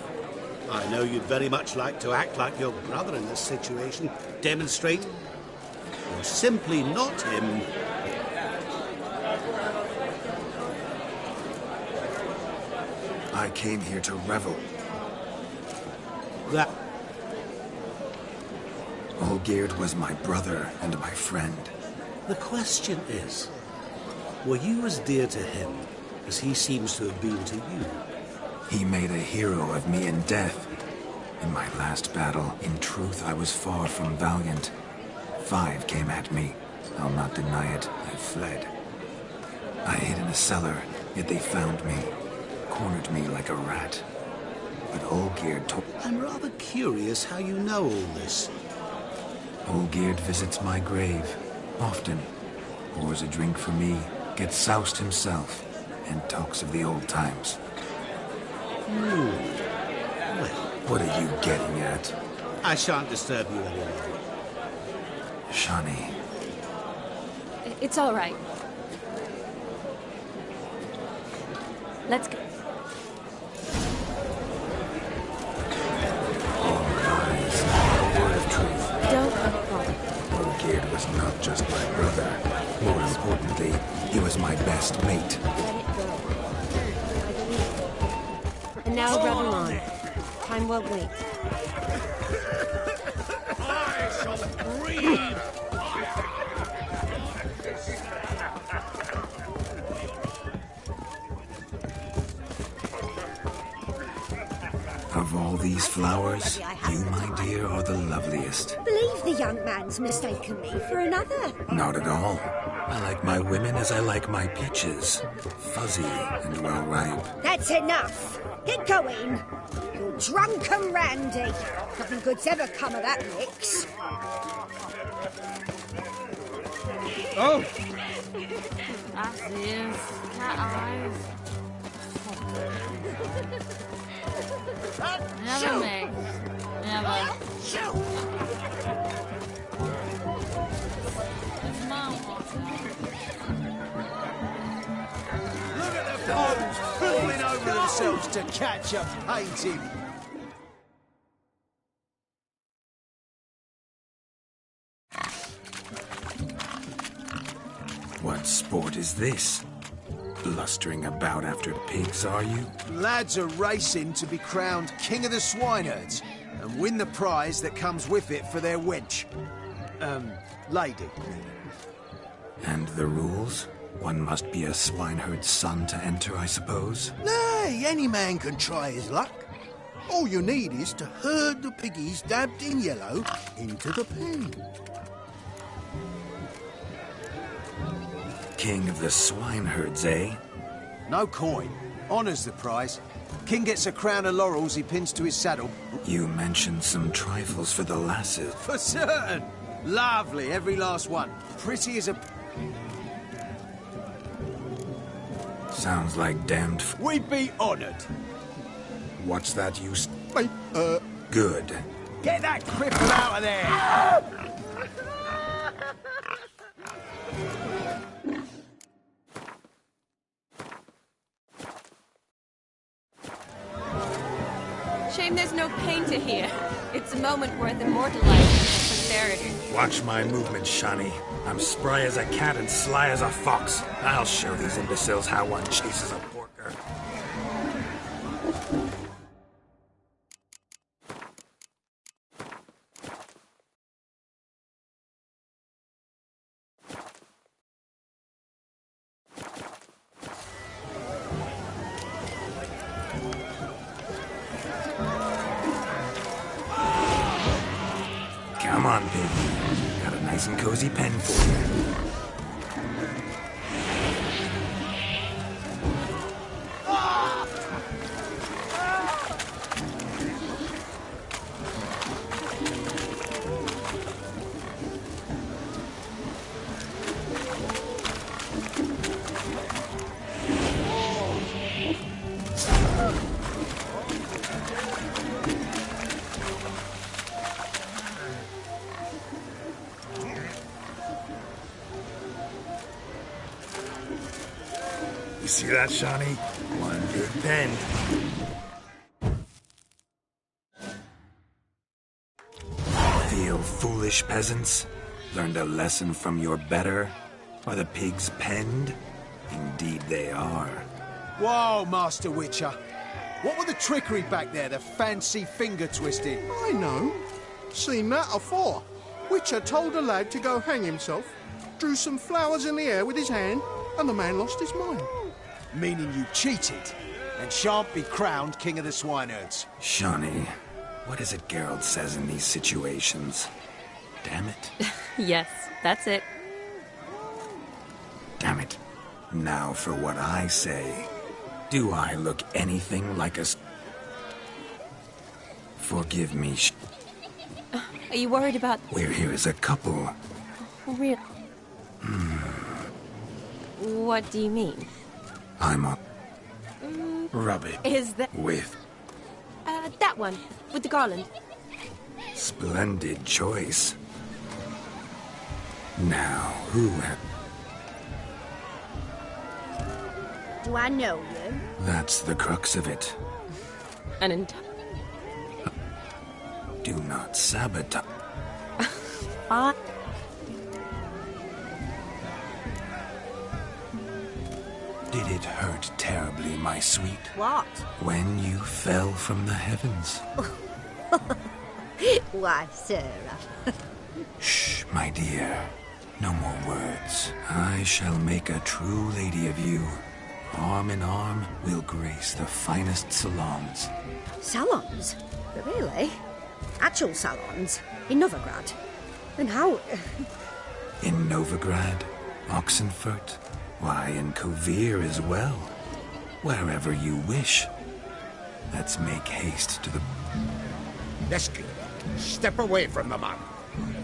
I know you'd very much like to act like your brother in this situation. Demonstrate you're simply not him. I came here to revel. That... Olgierd was my brother and my friend. The question is, were you as dear to him as he seems to have been to you? He made a hero of me in death. In my last battle, in truth, I was far from valiant. 5 came at me. I'll not deny it. I fled. I hid in a cellar, yet they found me. Cornered me like a rat. But Olgierd told... I'm rather curious how you know all this. Olgierd visits my grave. Often. Pours a drink for me, gets soused himself, and talks of the old times. Well, what are you getting at? I shan't disturb you anymore. Shani. It's all right. Let's go. All lies, a word of truth. Don't apologize. Olgierd was not just my brother. More importantly, he was my best mate. Let it go. And now revel on. Time won't wait. I shall breathe. Of all these flowers, you, my dear, are the loveliest. Believe the young man's mistaken me for another. Not at all. I like my women as I like my peaches. Fuzzy and well ripe. That's enough. Get going. You're drunk and randy. Nothing good's ever come of that mix. Oh! That's ears, cat eyes. Never mix. Never. It's mom. Look at the fools falling over themselves to catch a painting. What sport is this? Blustering about after pigs, are you? Lads are racing to be crowned King of the Swineherds and win the prize that comes with it for their wench. Lady. And the rules? One must be a swineherd's son to enter, I suppose? Nay, any man can try his luck. All you need is to herd the piggies dabbed in yellow into the pen. King of the swineherds, eh? No coin. Honours the prize. King gets a crown of laurels he pins to his saddle. You mentioned some trifles for the lasses. For certain. Lovely, every last one. Pretty as a... Sounds like damned... We'd be honoured. What's that you... Wait, Good. Get that cripple out of there! Shame there's no painter here. It's a moment worth immortalizing for posterity. Watch my movement, Shani. I'm spry as a cat and sly as a fox. I'll show these imbeciles how one chases a porker. Come on, baby. Got a nice and cozy pen for you. You see that, Shani? One big pen. Feel foolish, peasants? Learned a lesson from your better? Are the pigs penned? Indeed they are. Whoa, Master Witcher. What were the trickery back there, the fancy finger twisting? I know. Seen that afore. Witcher told a lad to go hang himself, drew some flowers in the air with his hand, and the man lost his mind. Meaning you cheated, and shan't be crowned king of the swineherds. Shani, what is it Geralt says in these situations? Damn it. Yes, that's it. Damn it. Now for what I say. Do I look anything like a... Forgive me, Are you worried about... We're here as a couple. Real... What do you mean? I'm a... Rub it. Is that... With... that one. With the garland. Splendid choice. Now, who... Do I know you? That's the crux of it. Do not sabotage. Did it hurt terribly, my sweet? What? When you fell from the heavens. Why, Sarah. Shh, my dear. No more words. I shall make a true lady of you. Arm in arm, we'll grace the finest salons. Salons? Really? Actual salons? In Novigrad? And how... In Novigrad, Oxenfurt, why, in Kovir as well. Wherever you wish. Let's make haste to the... Lesky, step away from the man.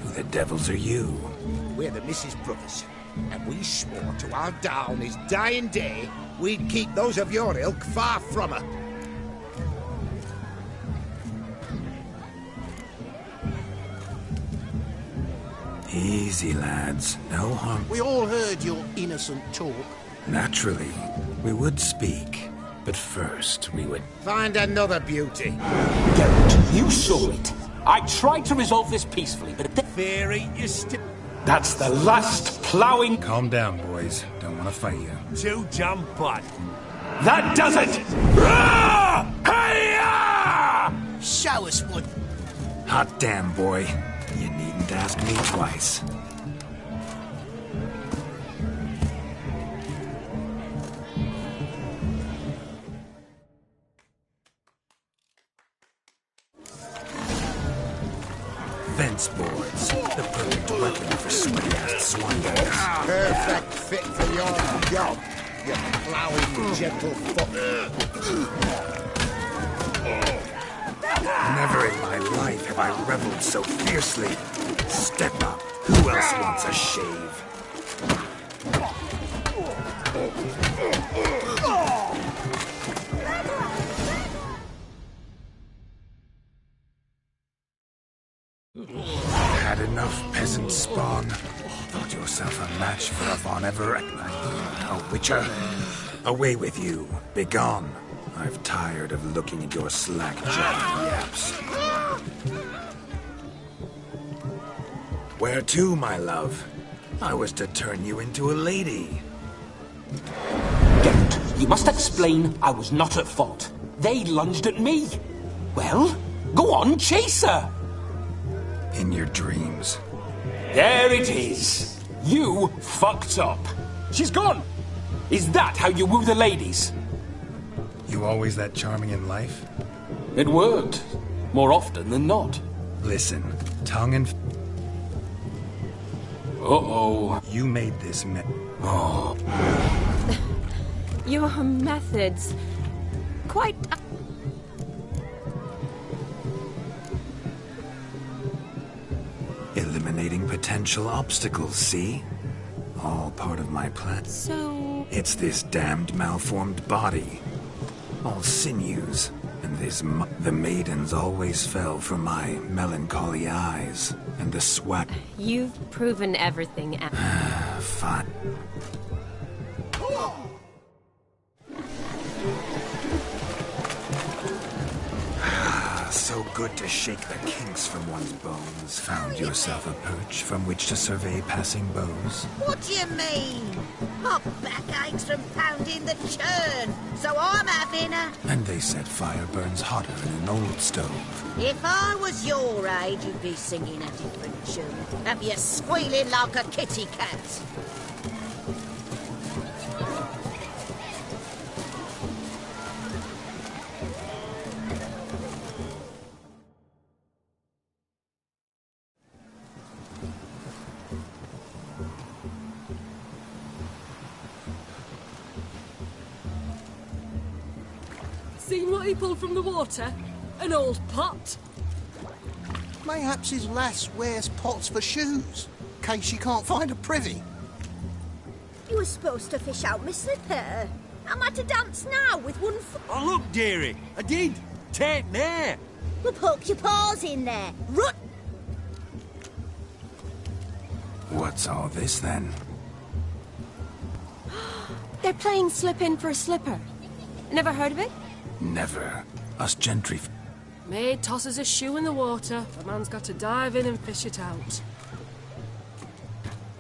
Who the devils are you? We're the Mrs. Brothers, and we swore to our down his dying day we'd keep those of your ilk far from her. Easy, lads. No harm. We all heard your innocent talk. Naturally, we would speak. But first, we would... Find another beauty. Geralt, you saw it. I tried to resolve this peacefully, but... Theory, you still... That's the last ploughing... Calm down, boys. Don't want to fight you. Too jump on. That does it! Show us what... Hot damn, boy. You needn't ask me twice. Fence boards. The perfect weapon for sweaty-ass swindlers. Perfect fit for your job, you plowing gentle foot. Never in my life have I reveled so fiercely. Step up. Who else wants a shave? Had enough, peasant spawn? Thought yourself a match for a Von Everett? A witcher? Away with you. Begone. I've tired of looking at your slack-jawed yaps. Where to, my love? I was to turn you into a lady. Geralt, you must explain I was not at fault. They lunged at me. Well, go on, chase her. In your dreams. There it is. You fucked up. She's gone. Is that how you woo the ladies? You always that charming in life? It worked. More often than not. Listen, tongue and... Uh-oh. You made this Oh. Your methods... quite... Eliminating potential obstacles, see? All part of my plan. So... It's this damned malformed body. All sinews. And the maidens always fell for my melancholy eyes. And the swag... You've proven everything out. Fine. So good to shake the kinks from one's bones. Found yourself a perch from which to survey passing beaux. What do you mean? My back aches from pounding the churn, so I'm having a... And they said fire burns hotter in an old stove. If I was your age, you'd be singing a different tune. And be squealing like a kitty cat. Seen what he pulled from the water? An old pot? Mayhaps his lass wears pots for shoes, in case she can't find a privy. You were supposed to fish out my slipper. Am I to dance now with one foot? Oh, look, dearie, I did. Take there. Well, poke your paws in there. Rut! What's all this, then? They're playing slip in for a slipper. Never heard of it? Never. Us gentry... Maid tosses a shoe in the water. A man's got to dive in and fish it out.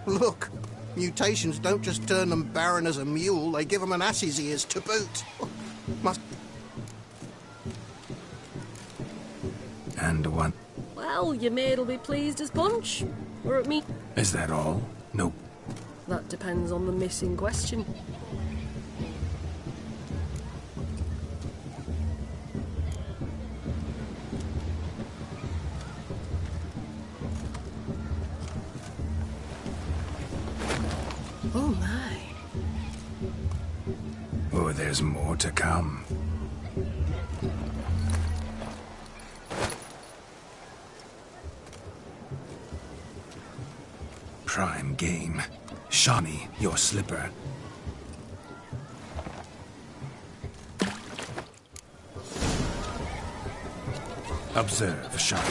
Look, mutations don't just turn them barren as a mule, they give them an ass's ears to boot. Must... And one... Well, your maid'll be pleased as punch. Or at me. Is that all? Nope. That depends on the miss in question. Oh my. Oh, there's more to come. Prime game. Shawnee, your slipper. Observe, Shawnee.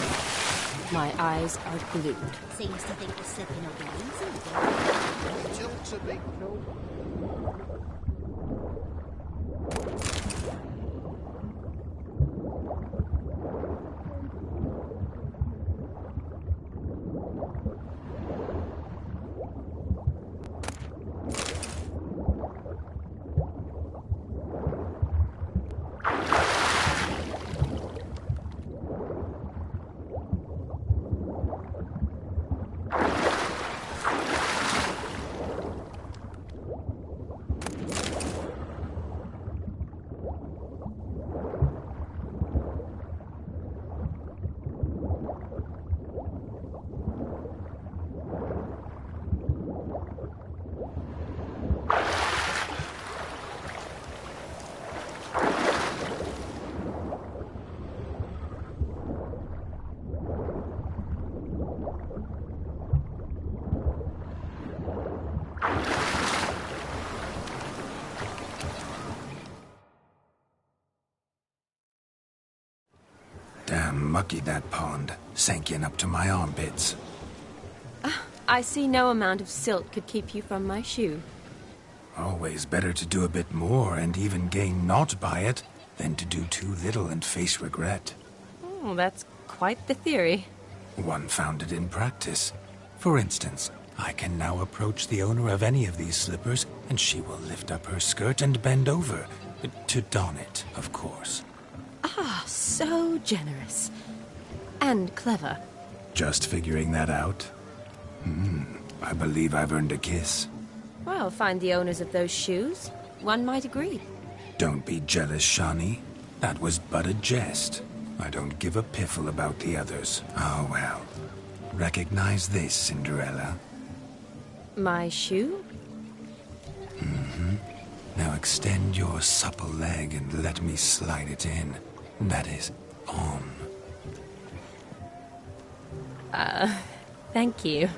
My eyes are glued. Seems to think the slipping will be easy. Tilt a big no. Damn mucky, that pond. Sank in up to my armpits. I see no amount of silt could keep you from my shoe. Always better to do a bit more and even gain naught by it than to do too little and face regret. Oh, that's quite the theory. One founded in practice. For instance, I can now approach the owner of any of these slippers, and she will lift up her skirt and bend over. To don it, of course. Ah, so generous. And clever. Just figuring that out? I believe I've earned a kiss. Well, find the owners of those shoes. One might agree. Don't be jealous, Shani. That was but a jest. I don't give a piffle about the others. Oh, well. Recognize this, Cinderella. My shoe? Now extend your supple leg and let me slide it in. That is, on. Thank you.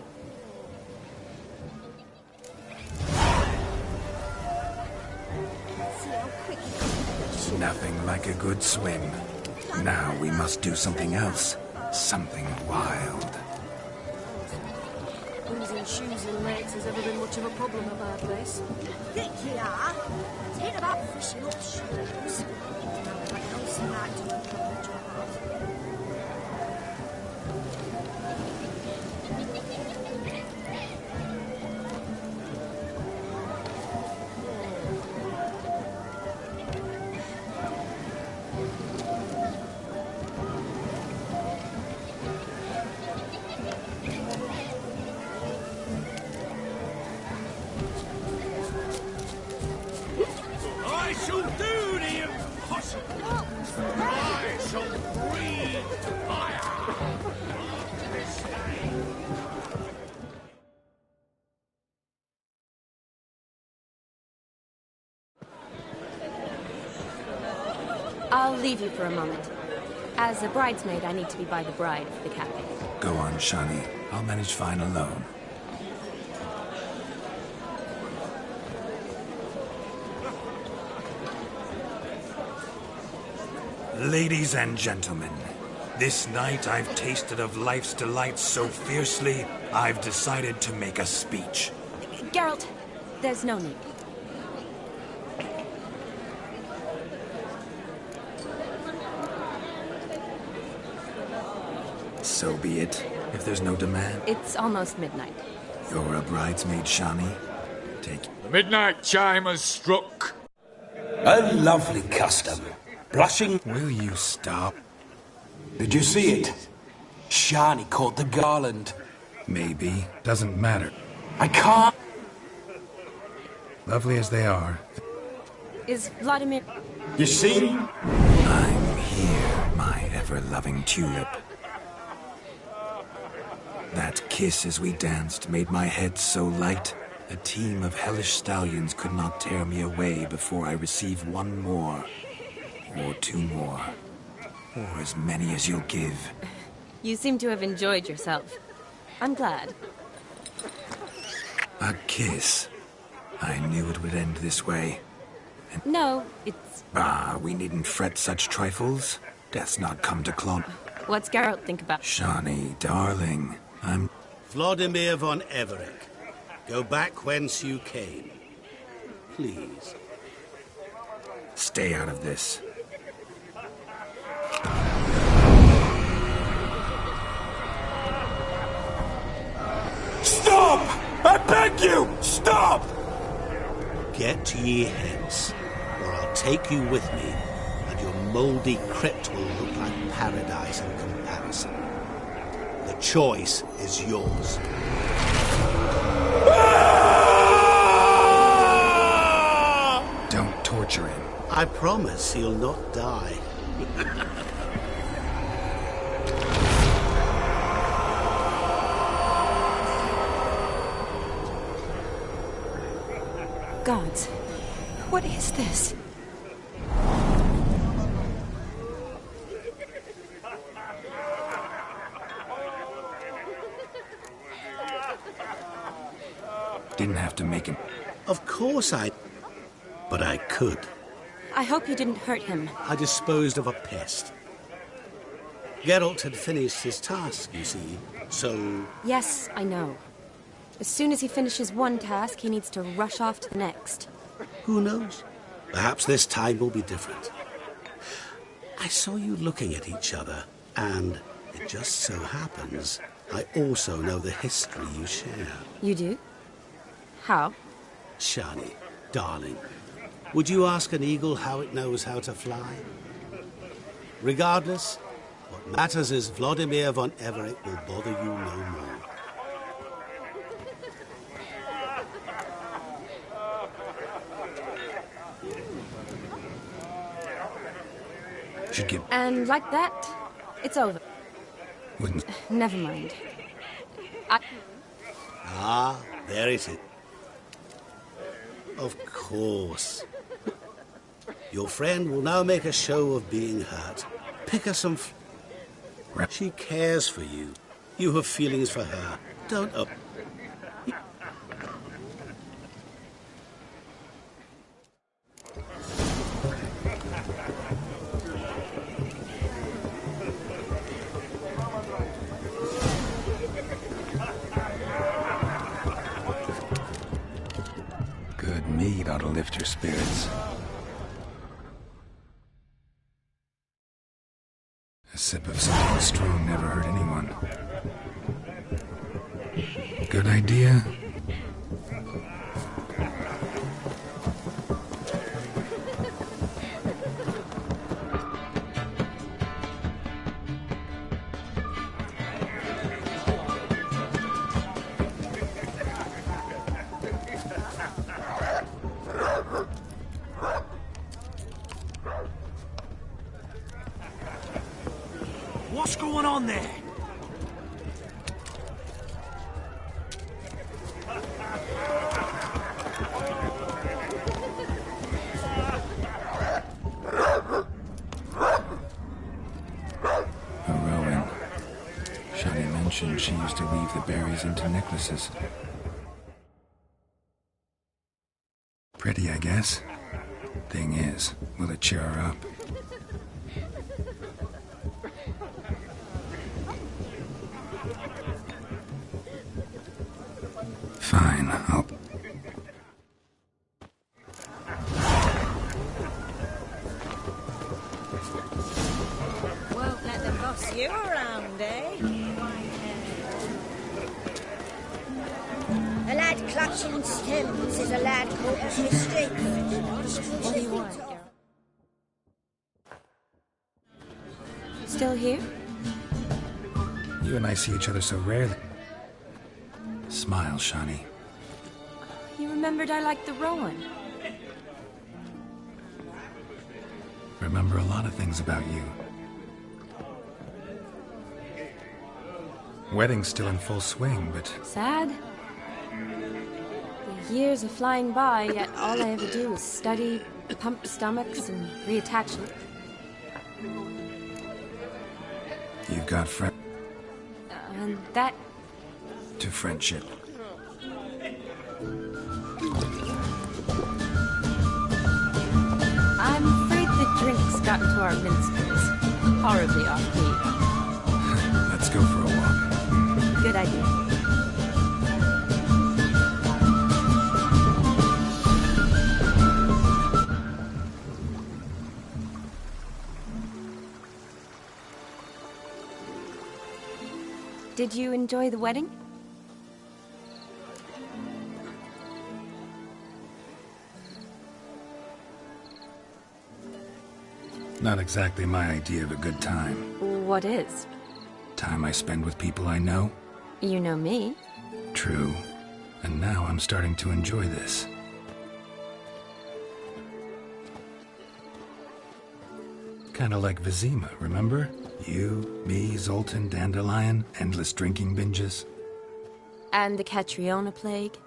Nothing like a good swim. Now we must do something else. Something wild. Losing shoes in lakes has ever been much of a problem at our place. Think you are? It ain't about fishing up shoes. I don't see that doing a proper job. I shall do the impossible. I shall breathe fire. This day. I'll leave you for a moment. As a bridesmaid, I need to be by the bride for the cafe. Go on, Shani. I'll manage fine alone. Ladies and gentlemen, this night I've tasted of life's delights so fiercely, I've decided to make a speech. Geralt, there's no need. So be it, if there's no demand. It's almost midnight. You're a bridesmaid, Shani. Take... The midnight chime has struck. A lovely custom. Blushing... Will you stop? Did you see it? Shani caught the garland. Maybe. Doesn't matter. I can't... Lovely as they are. Is Vladimir... You see? I'm here, my ever-loving tulip. That kiss as we danced made my head so light, a team of hellish stallions could not tear me away before I receive one more. Or two more. Or as many as you'll give. You seem to have enjoyed yourself. I'm glad. A kiss. I knew it would end this way. And no, it's... Ah, we needn't fret such trifles. Death's not come to claim. What's Geralt think about... Shani, darling, I'm... Vladimir von Everec. Go back whence you came. Please. Stay out of this. Stop! I beg you! Stop! Get ye hence, or I'll take you with me, and your mouldy crypt will look like paradise in comparison. The choice is yours. Don't torture him. I promise he'll not die. Gods, what is this? Didn't have to make him... Of course I... But I could. I hope you didn't hurt him. I disposed of a pest. Geralt had finished his task, you see, so... Yes, I know. As soon as he finishes one task, he needs to rush off to the next. Who knows? Perhaps this time will be different. I saw you looking at each other, and it just so happens I also know the history you share. You do? How? Shani, darling, would you ask an eagle how it knows how to fly? Regardless, what matters is Vladimir von Everett will bother you no more. Should give. And like that, it's over. Wouldn't. Never mind. Ah, there it is. Of course. Your friend will now make a show of being hurt. Pick her some... She cares for you. You have feelings for her. Don't up... Good mead ought to lift your spirits. A sip of something strong never hurt anyone. Good idea? What's going on there? A Rowan. Shani mentioned she used to weave the berries into necklaces. Pretty, I guess. Thing is, will it cheer her up? Fine, I'll... Won't let them boss you around, eh? A lad clutching stems is a lad caught as mistake. What do you want? Still here? You and I see each other so rarely. Smile, Shani. You remembered I liked the Rowan. Remember a lot of things about you. Wedding's still in full swing, but... Sad? The years are flying by, yet all I ever do is study, pump stomachs, and reattach them. You've got friends And that... to friendship. I'm afraid the drinks got into our minstrels. Horribly off-key. Let's go for a walk. Good idea. Did you enjoy the wedding? Not exactly my idea of a good time. What is? Time I spend with people I know. You know me. True. And now I'm starting to enjoy this. Kinda like Vizima, remember? You, me, Zoltan, Dandelion, endless drinking binges. And the Catriona plague?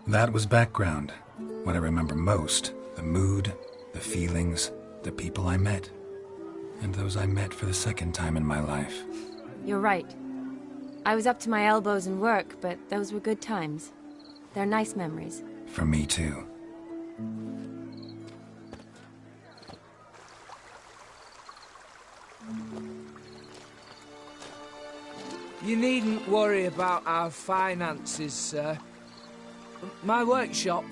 That was background. What I remember most, the mood, the feelings, the people I met. And those I met for the second time in my life. You're right. I was up to my elbows in work, but those were good times. They're nice memories. For me too. You needn't worry about our finances, sir. My workshop,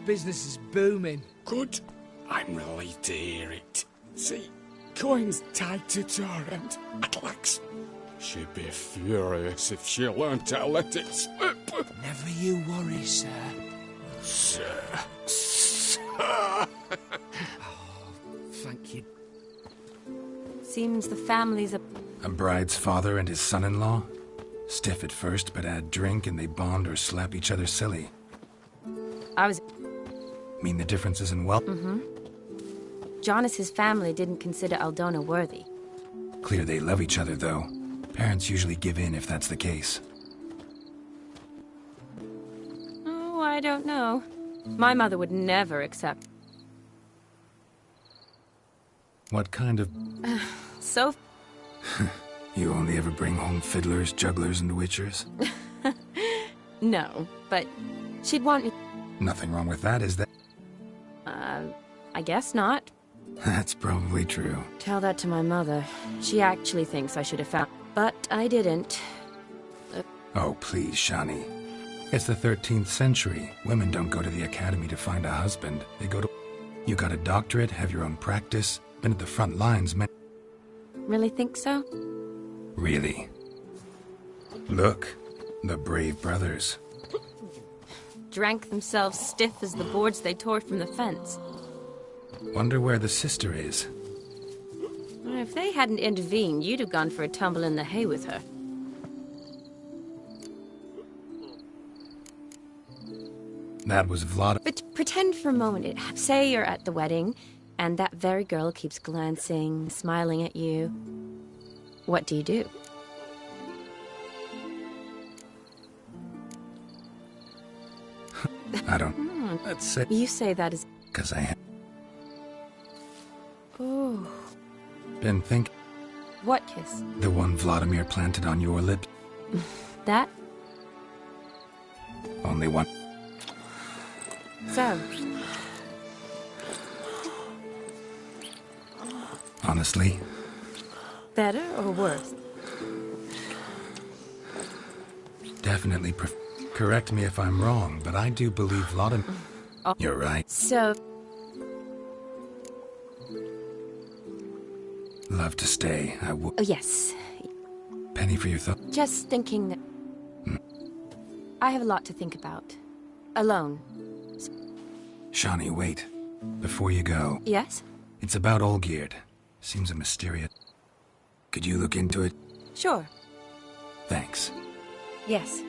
business is booming. Good. I'm relieved to hear it. See, Cohen's tied to Torrent. Atlax. She'd be furious if she learned to let it slip. Never you worry, sir. Sir. Thank you. Seems the family's A bride's father and his son-in-law? Stiff at first, but add drink and they bond or slap each other silly. I was... Mean the differences in wealth? Jonas's family didn't consider Aldona worthy. Clear they love each other, though. Parents usually give in if that's the case. Oh, I don't know. My mother would never accept... What kind of... So... You only ever bring home fiddlers, jugglers, and witchers? No, but she'd want me... Nothing wrong with that, is there? I guess not. That's probably true. Tell that to my mother. She actually thinks I should have found... But I didn't. Oh, please, Shani. It's the 13th century. Women don't go to the academy to find a husband. They go to... You got a doctorate, have your own practice, been at the front lines, Really think so? Really? Look, the brave brothers. Drank themselves stiff as the boards they tore from the fence. Wonder where the sister is. If they hadn't intervened, you'd have gone for a tumble in the hay with her. That was Vlad. But pretend for a moment, say you're at the wedding, and that very girl keeps glancing, smiling at you. What do you do? I don't... Let's say... You say that is... Because I have Oh. been thinking... What kiss? The one Vladimir planted on your lips. That? Only one. So... Honestly, Better or worse? definitely correct me if I'm wrong, but I do believe Vladimir... Oh. You're right. So... Love to stay, I would. Oh, yes. Penny for your thought. Just thinking that... I have a lot to think about. Alone. Shani, wait. Before you go. Yes? It's about Olgierd. Seems a mysterious... Could you look into it? Sure. Thanks. Yes.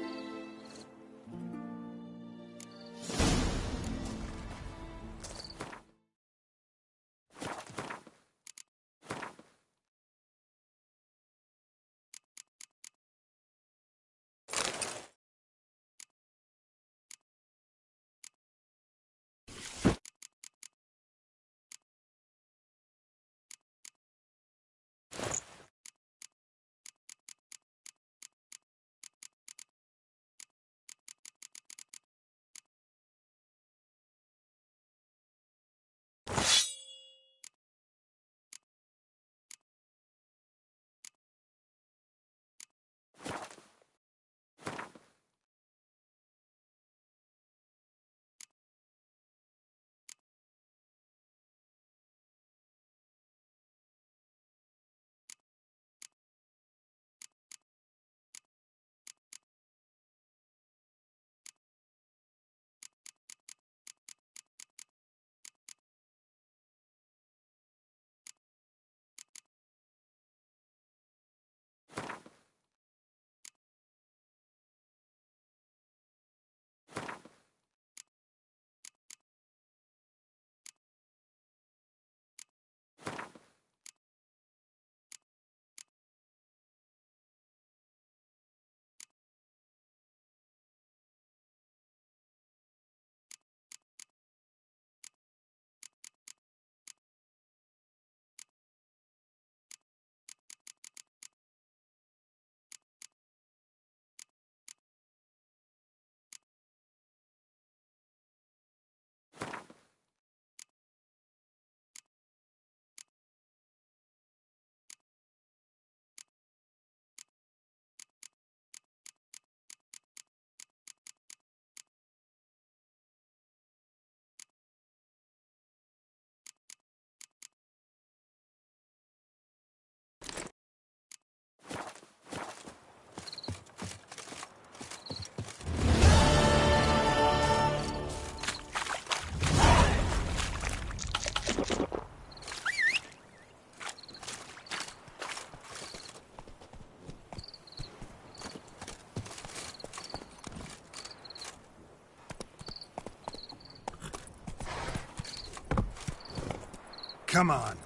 Come on.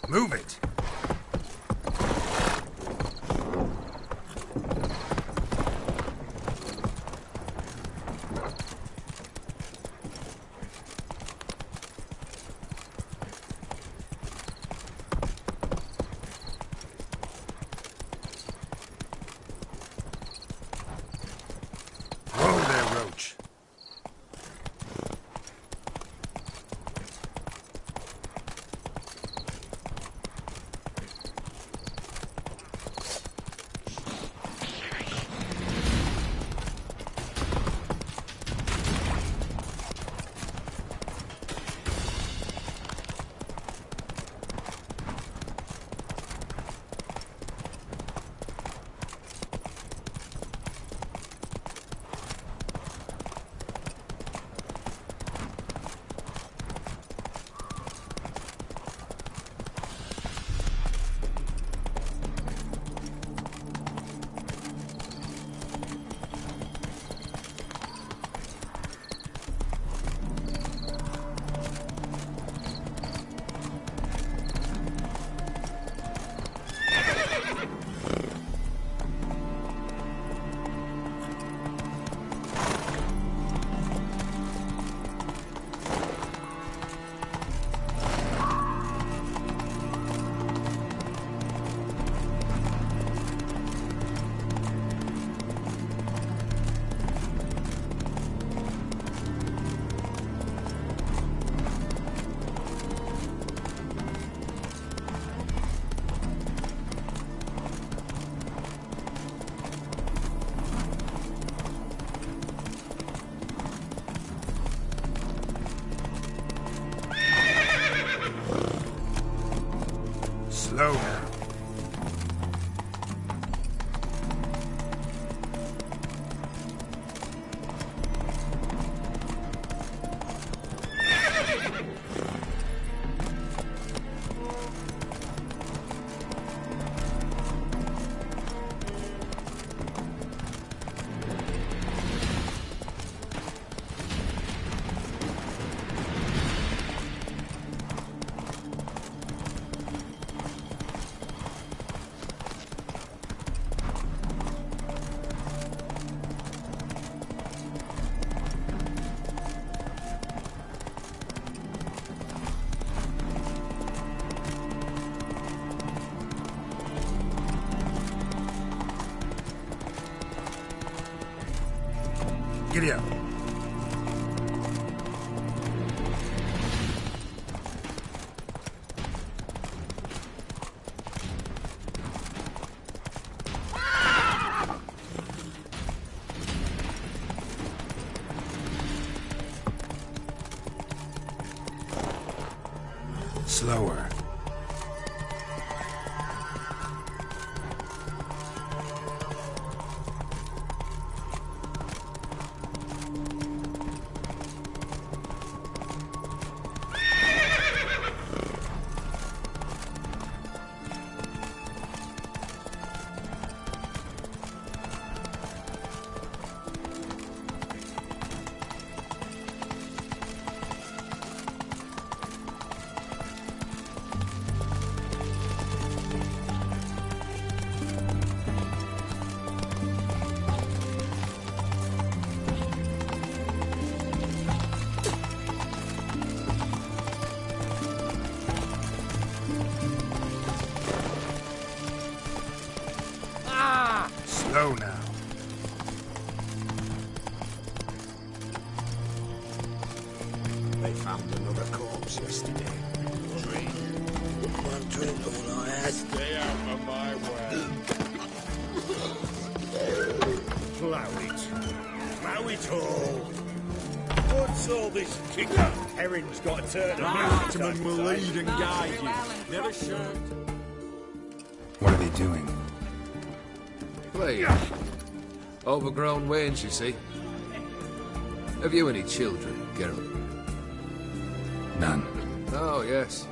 Move it. Whoa there, Roach. Slow now. Giddy up. Slower. Slow now. They found another corpse yesterday. Drink. One drink all I had. Stay out of my way. Plough it. Plough it all. What's all this kicker? Erin's got to turn around. Markman will lead and guide you. Never should. What are they doing? Please. Overgrown wains, you see. Have you any children, Geralt? None. Oh, yes.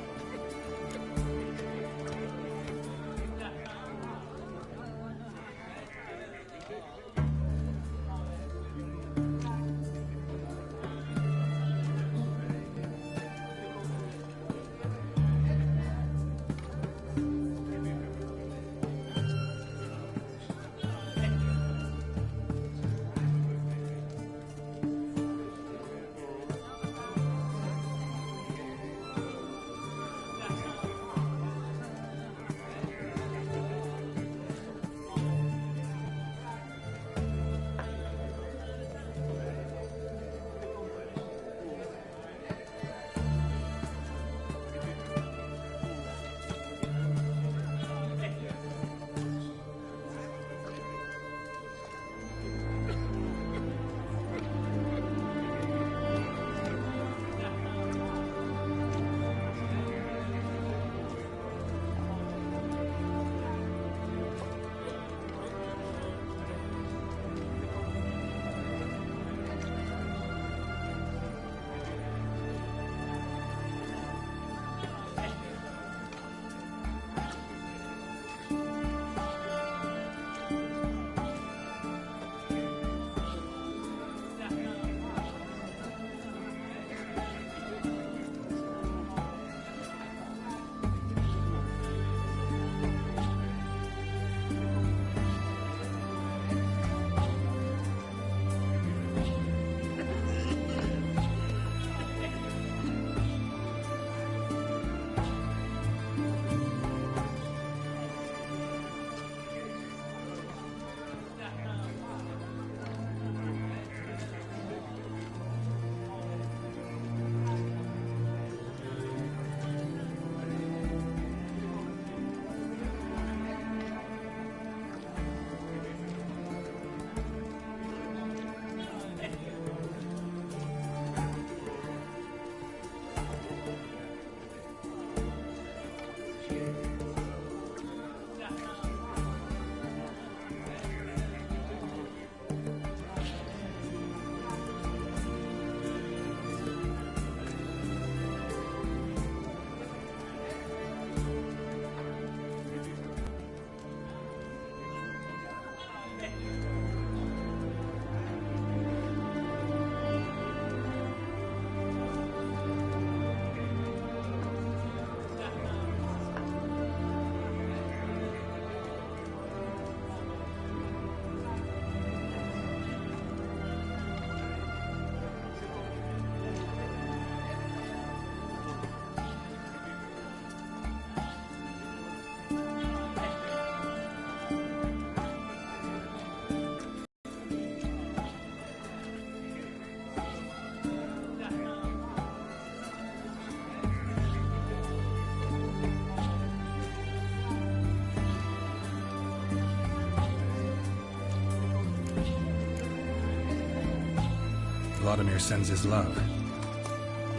Vladimir sends his love.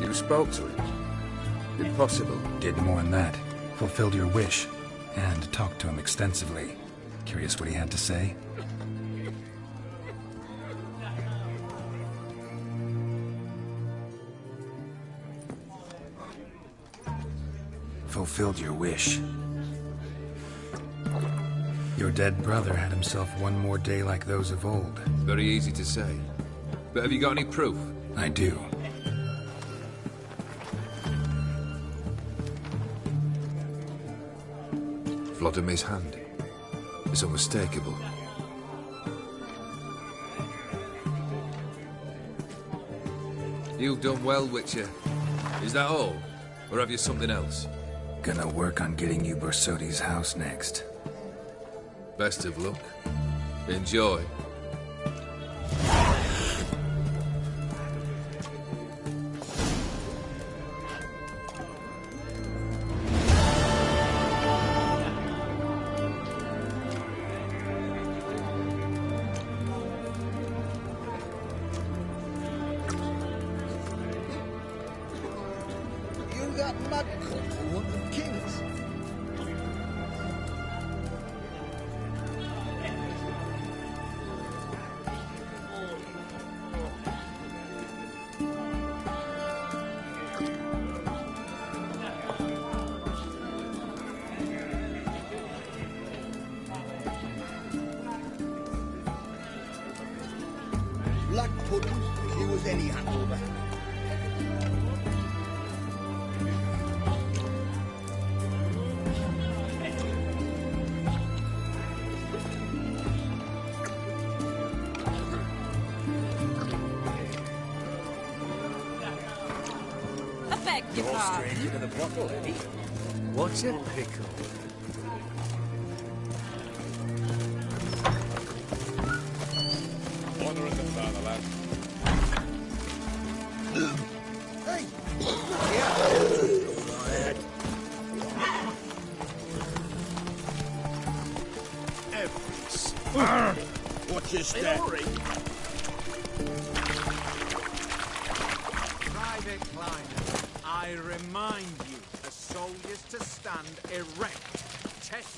You spoke to him? Impossible. Did more than that. Fulfilled your wish. And talked to him extensively. Curious what he had to say? Fulfilled your wish. Your dead brother had himself one more day like those of old. Very easy to say. But have you got any proof? I do. Vladimir's hand. It's unmistakable. You've done well, Witcher. Is that all? Or have you something else? Gonna work on getting you Bersoti's house next. Best of luck. Enjoy. You that mad couple want the kings? Black pudding, if you was any hangover. I beg your pardon. Stranger to the bottle, Eddie. What's a pickle? Honor in the fatherland. Hey! Watch your step. Private Kleiner, I remind you, as soldiers to stand erect. Test.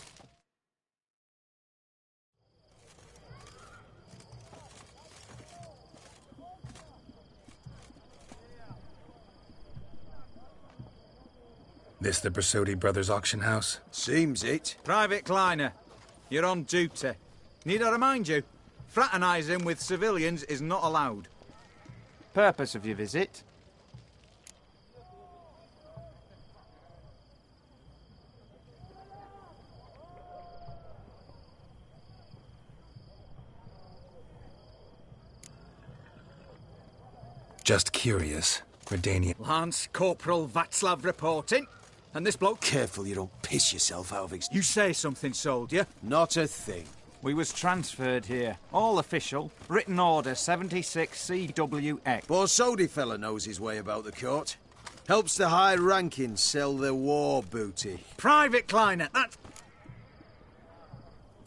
This the Bersodi Brothers auction house? Seems it. Private Kleiner, you're on duty. Need I remind you, fraternising with civilians is not allowed. Purpose of your visit? Just curious. Redania. Lance Corporal Václav reporting. And this bloke... Careful you don't piss yourself out of You say something, soldier. Not a thing. We was transferred here. All official. Written order 76 CWX. Borsodi fella knows his way about the court. Helps the high-rankings sell their war booty. Private Kleiner, that's...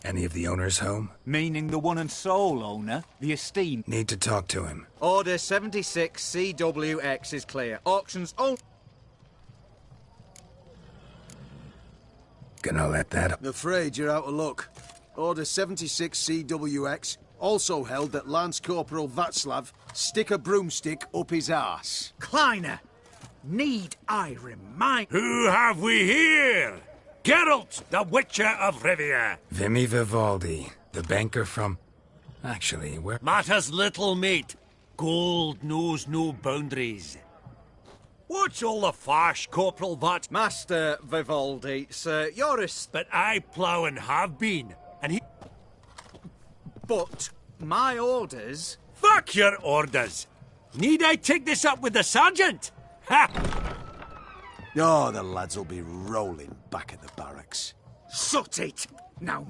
Any of the owners home? Meaning the one and sole owner, the esteemed. Need to talk to him. Order 76 CWX is clear. Auctions on... Gonna let that... I'm afraid you're out of luck. Order 76 CWX also held that Lance Corporal Václav stick a broomstick up his arse. Kleiner, need I remind... Who have we here? Geralt, the Witcher of Rivia. Vimy Vivaldi, the banker from... Actually, where... Matters little, mate. Gold knows no boundaries. What's all the fash, Corporal Vat? Master Vivaldi, sir, you're a... But I plough and have been, and he... But my orders... Fuck your orders! Need I take this up with the sergeant? Ha! Oh, the lads will be rolling back at the barracks. Sut it! Now,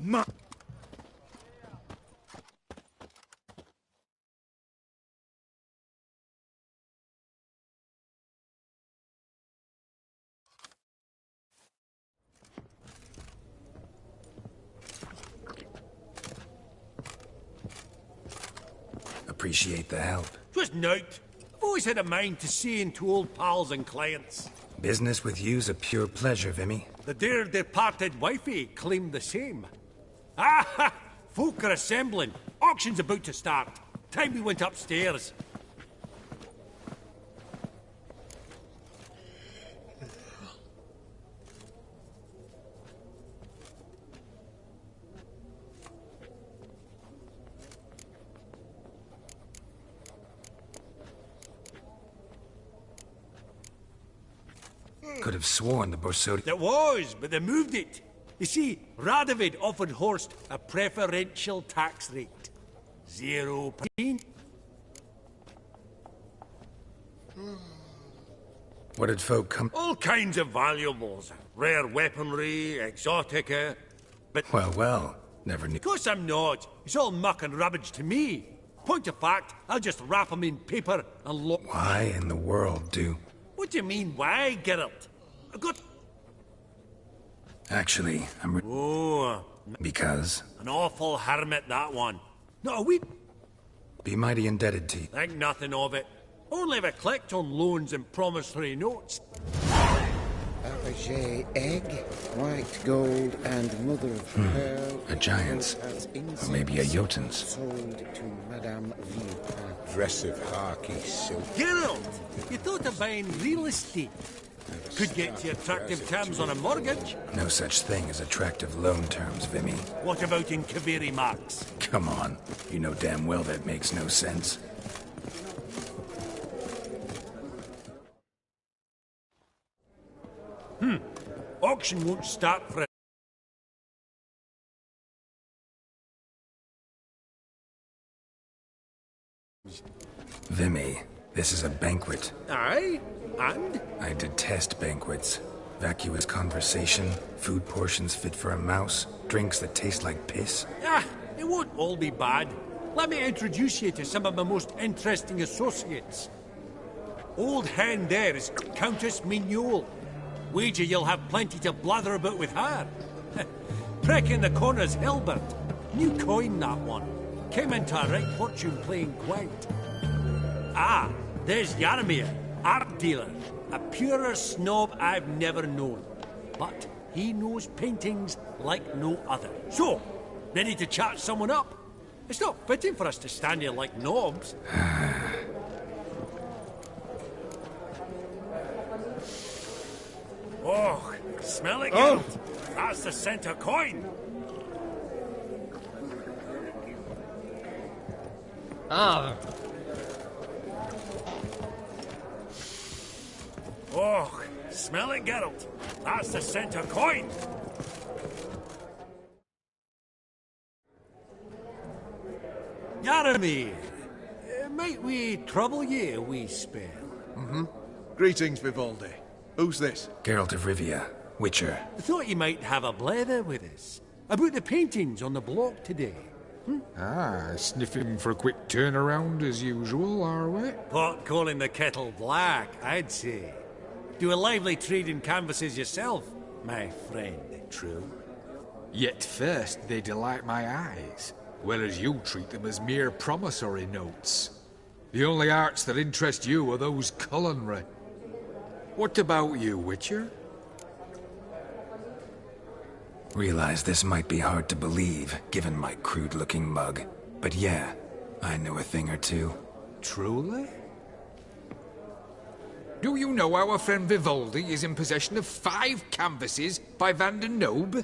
Appreciate the help. 'Twas night. Always had a mind to see into old pals and clients. Business with you's a pure pleasure, Vimy. The dear departed wifey claimed the same. Ah! Folk are assembling. Auction's about to start. Time we went upstairs. Could have sworn the Borsodi... There was, but they moved it. You see, Radovid offered Horst a preferential tax rate. 0%. What did folk come... All kinds of valuables. Rare weaponry, exotica, but... Well, never knew... Of course I'm not. It's all muck and rubbish to me. Point of fact, I'll just wrap them in paper and look... Why in the world do... What do you mean, why, Geralt? I've got... Actually, I'm... Oh... Because... An awful hermit, that one. Not a wee... Be mighty indebted to you. Think nothing of it. Only if I collect on loans and promissory notes. Fabergé egg, white gold, and mother of pearl. A giant's. Or maybe a Jotun's. Sold to Madame Villepin. Dress of harky silk. Geralt! You thought of buying real estate. Could get you attractive terms on a mortgage. No such thing as attractive loan terms, Vimy. What about in Kaviri marks? Come on. You know damn well that makes no sense. Auction won't start for a... Vimy, this is a banquet. Aye? And? I detest banquets. Vacuous conversation, food portions fit for a mouse, drinks that taste like piss. Ah, it won't all be bad. Let me introduce you to some of my most interesting associates. Old hen there is Countess Mignole. Wager you'll have plenty to blather about with her. Prick in the corner's Hilbert. New coin, that one. Came into a right fortune playing quite. Ah, there's Jaromir, art dealer. A purer snob I've never known. But he knows paintings like no other. So, ready to chat someone up? It's not fitting for us to stand here like knobs. Oh, smell it, Geralt. That's the center coin. Ah. Oh, smell it, Geralt. That's the center coin. Jaromir, might we trouble ye a wee spell? Greetings, Vivaldi. Who's this? Geralt of Rivia, Witcher. I thought you might have a blather with us. About the paintings on the block today. Sniffing for a quick turnaround as usual, are we? Pot calling the kettle black, I'd say. Do a lively trade in canvases yourself, my friend, true? Yet first they delight my eyes, whereas you treat them as mere promissory notes. The only arts that interest you are those culinary. What about you, Witcher? Realize this might be hard to believe, given my crude-looking mug. But yeah, I know a thing or two. Truly? Do you know our friend Vivaldi is in possession of 5 canvases by Van der Nobe?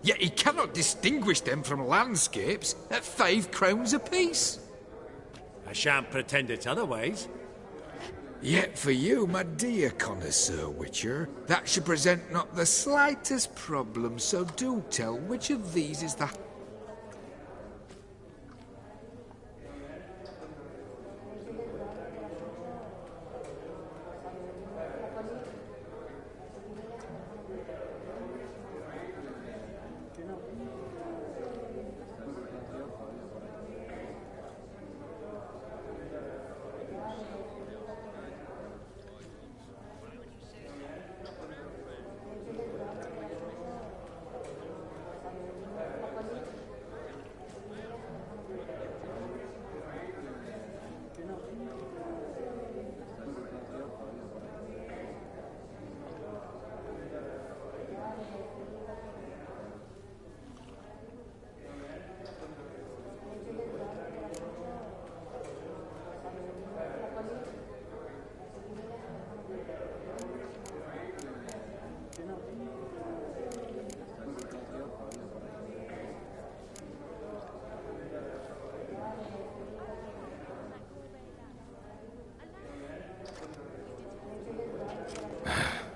Yet he cannot distinguish them from landscapes at 5 crowns apiece. I shan't pretend it's otherwise. Yet for you, my dear connoisseur Witcher, that should present not the slightest problem, so do tell which of these is the...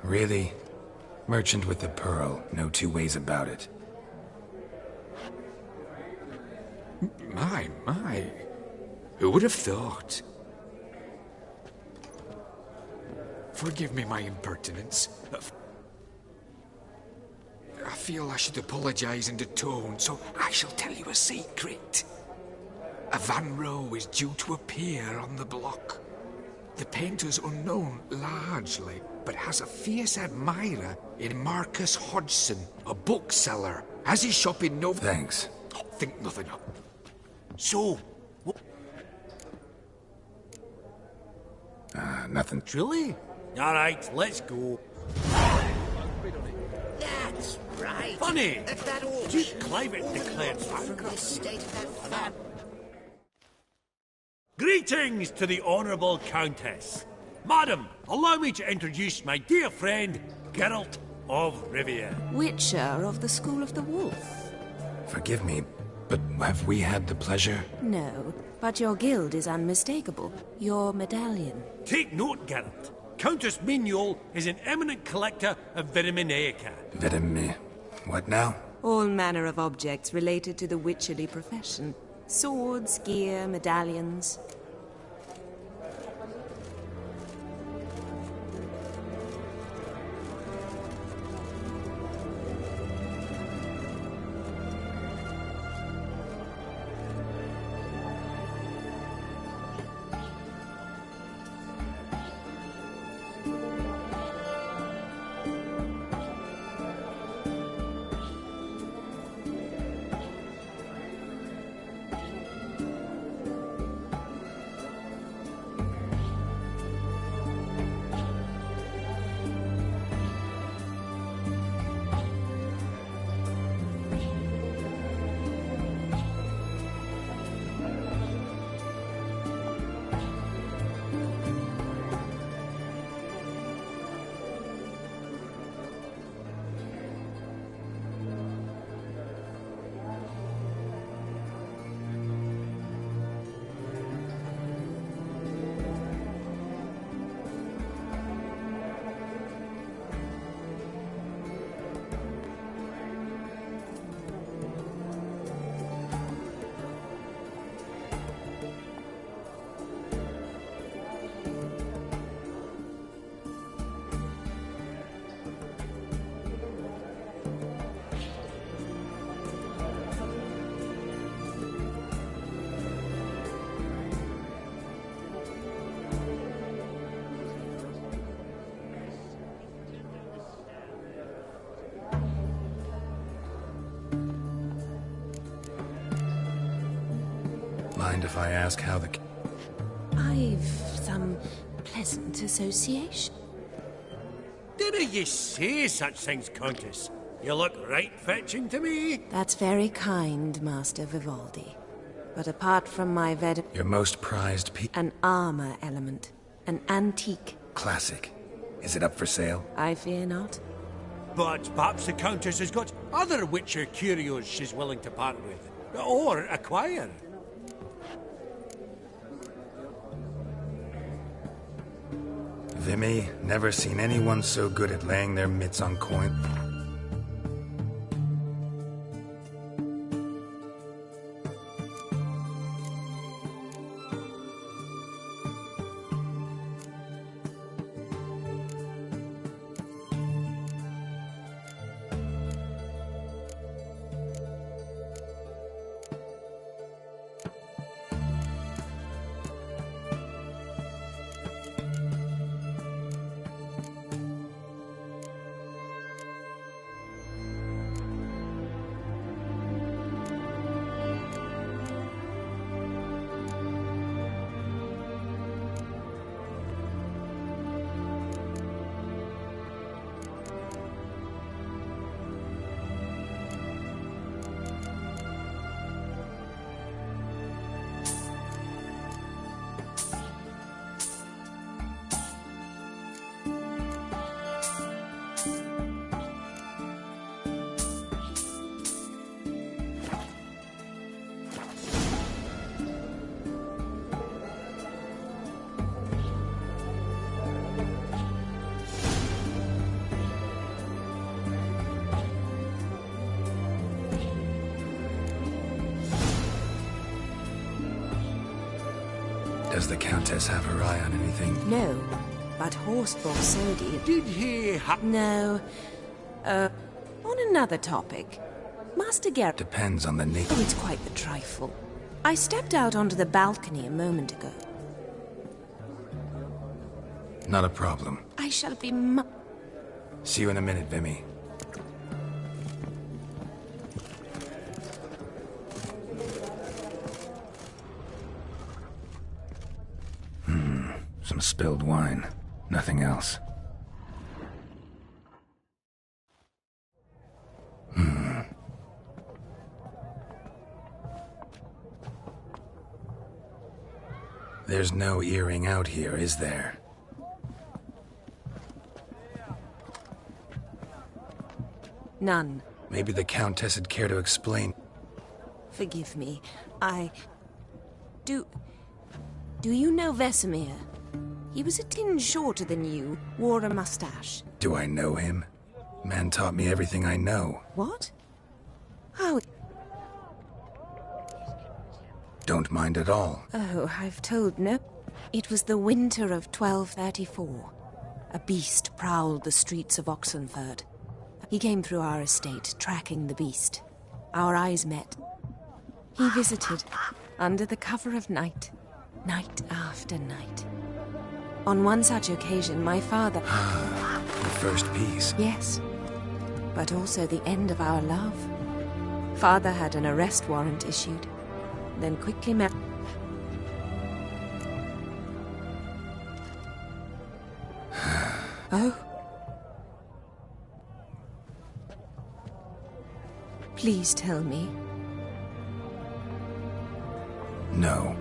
Really? Merchant with the pearl, no two ways about it. My. Who would have thought? Forgive me my impertinence. I feel I should apologize and atone, so I shall tell you a secret. A Van Row is due to appear on the block. The painter's unknown, largely, but has a fierce admirer in Marcus Hodgson, a bookseller. Has his shop in Nov... Thanks. Think nothing of. So... Nothing. Truly? Alright, let's go. That's right. Funny! If that all Duke Clivet declared from the state of that fan. Greetings to the Honourable Countess. Madam, allow me to introduce my dear friend, Geralt of Rivia. Witcher of the School of the Wolf. Forgive me, but have we had the pleasure? No, but your guild is unmistakable. Your medallion. Take note, Geralt. Countess Mignoul is an eminent collector of Vitaminaica. What now? All manner of objects related to the witcherly profession. Swords, gear, medallions. Mind if I ask how the... I've some pleasant association. Didn't you say such things, Countess? You look right fetching to me. That's very kind, Master Vivaldi. But apart from my Your most prized piece? An armor element. An antique. Classic. Is it up for sale? I fear not. But perhaps the Countess has got other Witcher curios she's willing to part with. Or acquire. Vimy, never seen anyone so good at laying their mitts on coin. Does the Countess have her eye on anything? No, but Horsefall Sodi... Did he No. On another topic. Master Geralt... Depends on the nature. Oh, it's quite the trifle. I stepped out onto the balcony a moment ago. Not a problem. I shall be See you in a minute, Vimy. Some spilled wine. Nothing else. There's no earring out here, is there? None. Maybe the Countess would care to explain. Forgive me. Do you know Vesemir? He was a tinge shorter than you, wore a mustache. Do I know him? Man taught me everything I know. What? How? Don't mind at all. Oh, I've told no. It was the winter of 1234. A beast prowled the streets of Oxenford. He came through our estate, tracking the beast. Our eyes met. He visited, under the cover of night, night after night. On one such occasion, my father... The first piece. Yes, but also the end of our love. Father had an arrest warrant issued, then quickly met... Oh? Please tell me. No.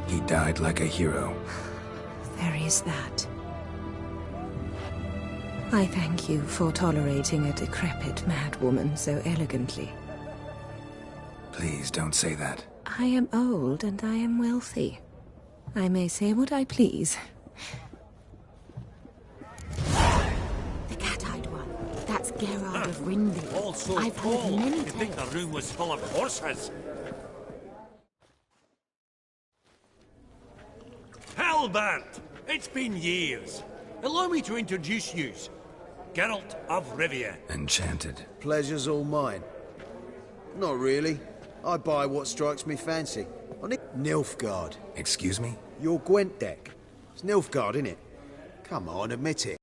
He died like a hero. There is that. I thank you for tolerating a decrepit madwoman so elegantly. Please don't say that. I am old and I am wealthy. I may say what I please. The cat-eyed one. That's Gerard of Rindy. Also I've heard tall. many You'd think the room was full of horses. Halbert! It's been years. Allow me to introduce yous. Geralt of Rivia. Enchanted. Pleasure's all mine. Not really. I buy what strikes me fancy. I need Nilfgaard. Excuse me? Your Gwent deck. It's Nilfgaard, innit? Come on, admit it.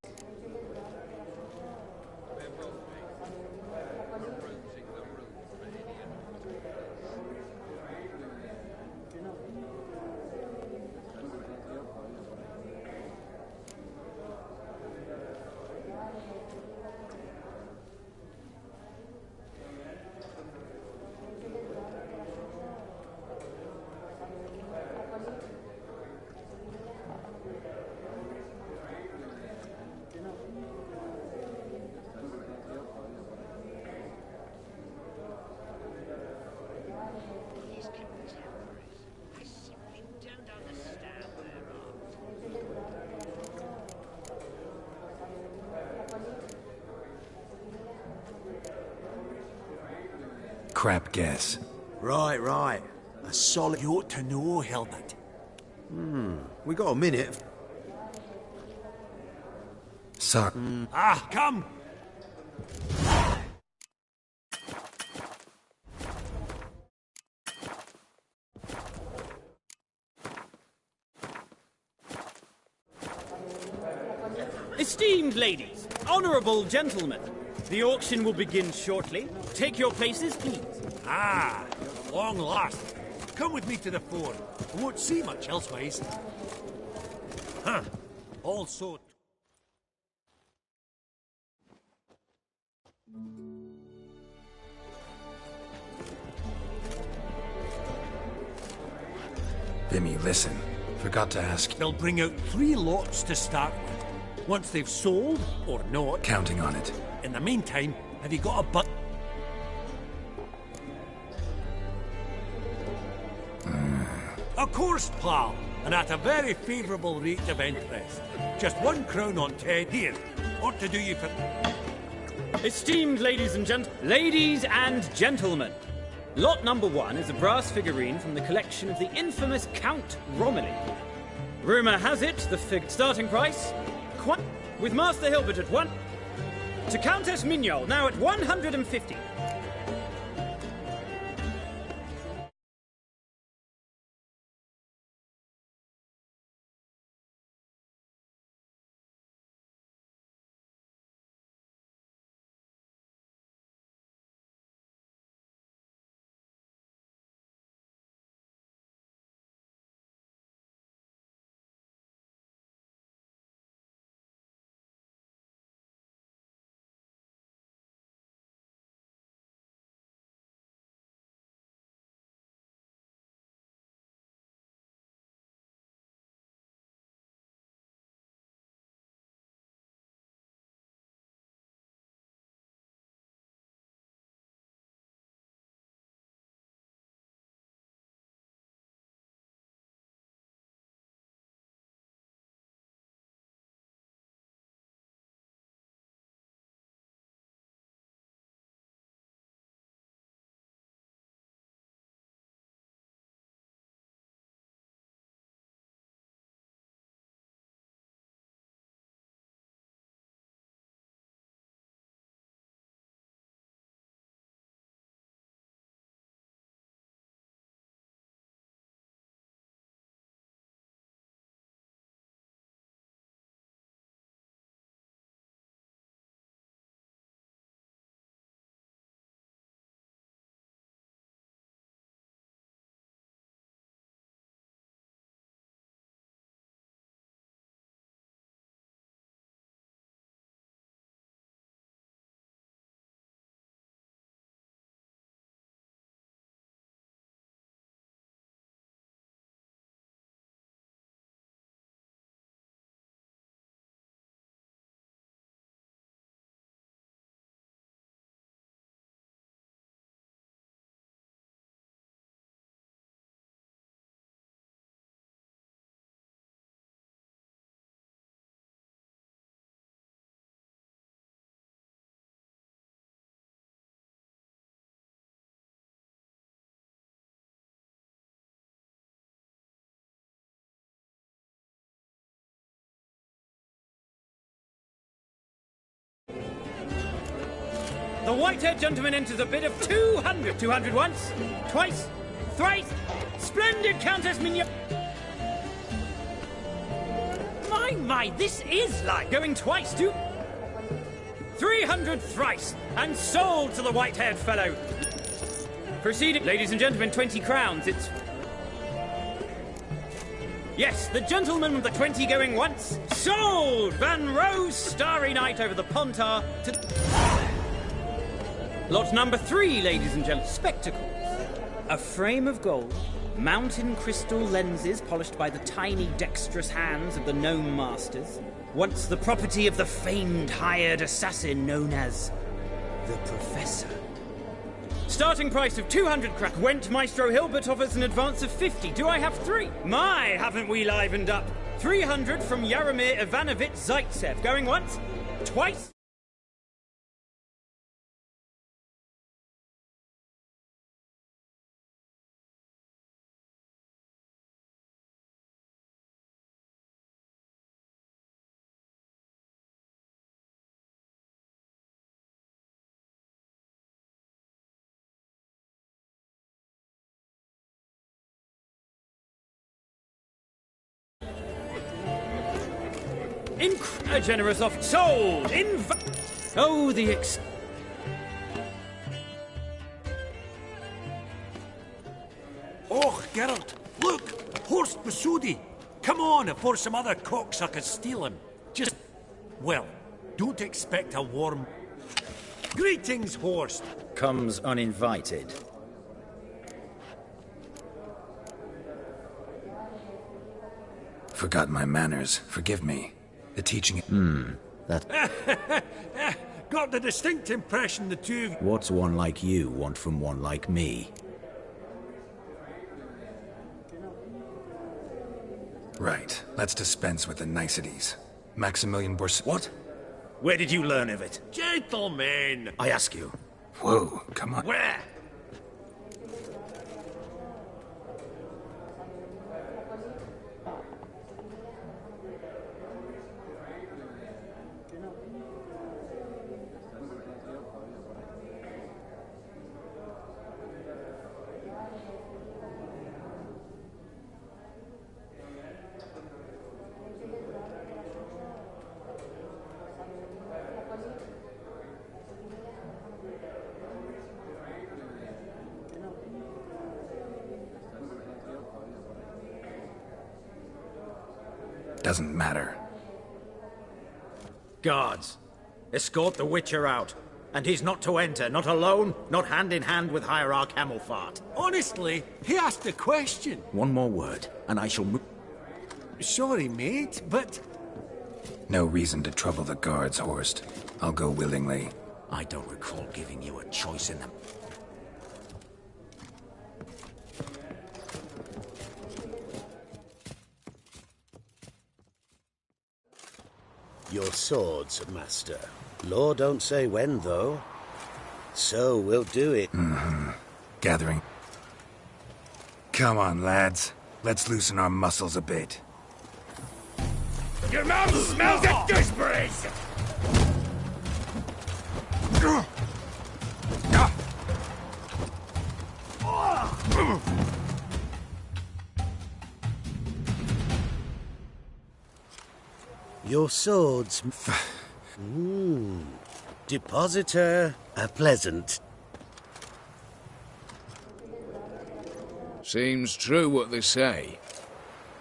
Crap guess. Right. A solid... You ought to know, Hilbert. We got a minute. Sorry. Ah, come! Esteemed ladies, honourable gentlemen, the auction will begin shortly. Take your places, please. Ah, long last. Come with me to the fore. I won't see much elsewise. Huh. Also... Vimy, listen. Forgot to ask. They'll bring out 3 lots to start with. Once they've sold, or not... Counting on it. In the meantime, have you got a but... Of course, pal. And at a very favourable rate of interest. Just 1 crown on 10 here. Ought to do you for... Esteemed ladies and gentlemen, lot number 1 is a brass figurine from the collection of the infamous Count Romilly. Rumour has it the starting price, with Master Hilbert at 1, to Countess Mignol now at 150. The white-haired gentleman enters a bid of 200. 200 once, twice, thrice. Splendid Countess Mignol. My, this is like going twice, too. 300 thrice, and sold to the white-haired fellow. Proceeding, ladies and gentlemen, 20 crowns. It's... Yes, the gentleman with the 20 going once. Sold! Van Rose, Starry Night over the Pontar to... Lot number 3, ladies and gentlemen. Spectacles. A frame of gold, mountain crystal lenses polished by the tiny dexterous hands of the gnome masters, once the property of the famed hired assassin known as the Professor. Starting price of 200 crack. Went Maestro Hilbert offers an advance of 50. Do I have 3? My, haven't we livened up? 300 from Yaromir Ivanovich Zaitsev. Going once, twice. A generous offer. Sold! Oh, the Oh, Geralt, look! Horst Basudi! Come on, before some other cocksuckers steal him. Just... well, don't expect a warm... Greetings, Horst! Comes uninvited. Forgot my manners. Forgive me. The teaching... That... Got the distinct impression the two of... What's one like you want from one like me? Right. Let's dispense with the niceties. Maximilian Bors... What? Where did you learn of it? Gentlemen! I ask you. Whoa, come on. Where? doesn't matter. Guards, escort the Witcher out. And he's not to enter, not alone, not hand in hand with Hierarch Hamelfart. Honestly, he asked a question. One more word, and I shall move. Sorry, mate, but... No reason to trouble the guards, Horst. I'll go willingly. I don't recall giving you a choice in them. Your swords, master. Law don't say when, though. So we'll do it. Gathering. Come on, lads. Let's loosen our muscles a bit. Your mouth smells of gooseberries! Your swords... Depositor, a pleasant. Seems true what they say.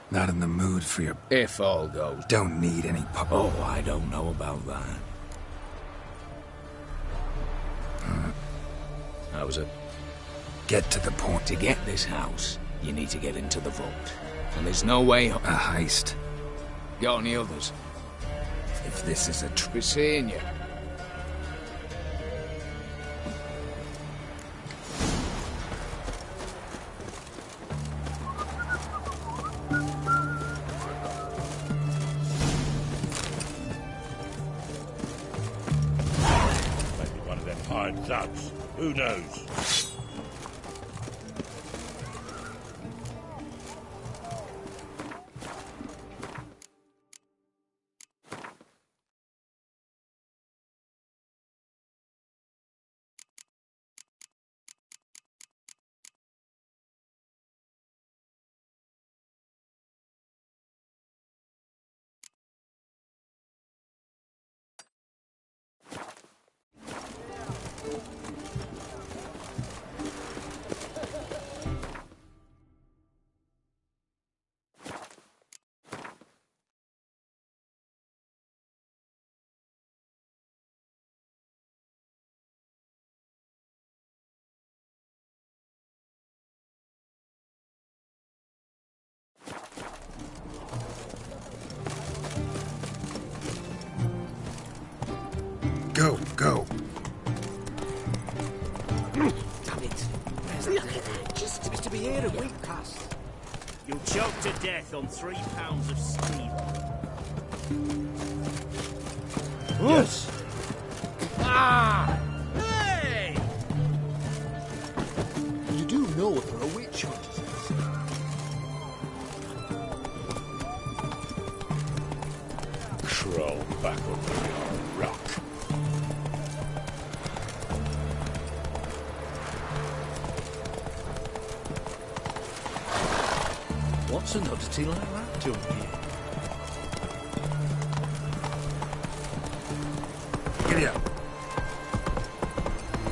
Not in the mood for your... If all goes... Don't need any pub... Oh, I don't know about that. How's it? Get to the point. To get this house, you need to get into the vault. And there's no way... A heist. Got any others? If this is a Be seeing you. Maybe one of them hired thugs. Who knows? Go, go. Damn it. Look at that. Just used to be here a week past. You'll choke to death on 3 pounds of steel. Yes. Ah! Hey! You do know there are witch hunters. Crawl back under your rock. What's an oddity like that doing here? Giddy up.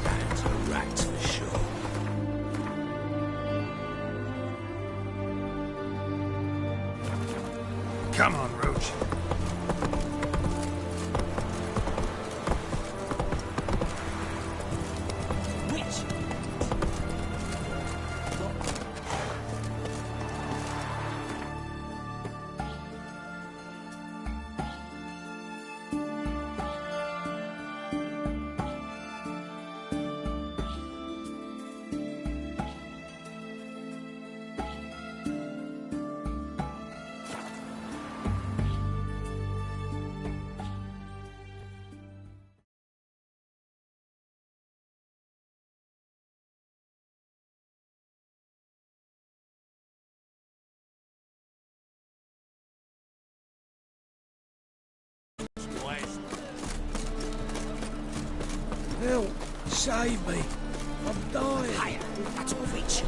That's a rat for sure. Come on, Roach. Help! Save me! I'm dying! Higher! That's all reach.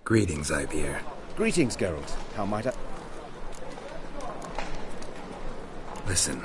Greetings, Ivier. Greetings, Geralt. How might I... Listen.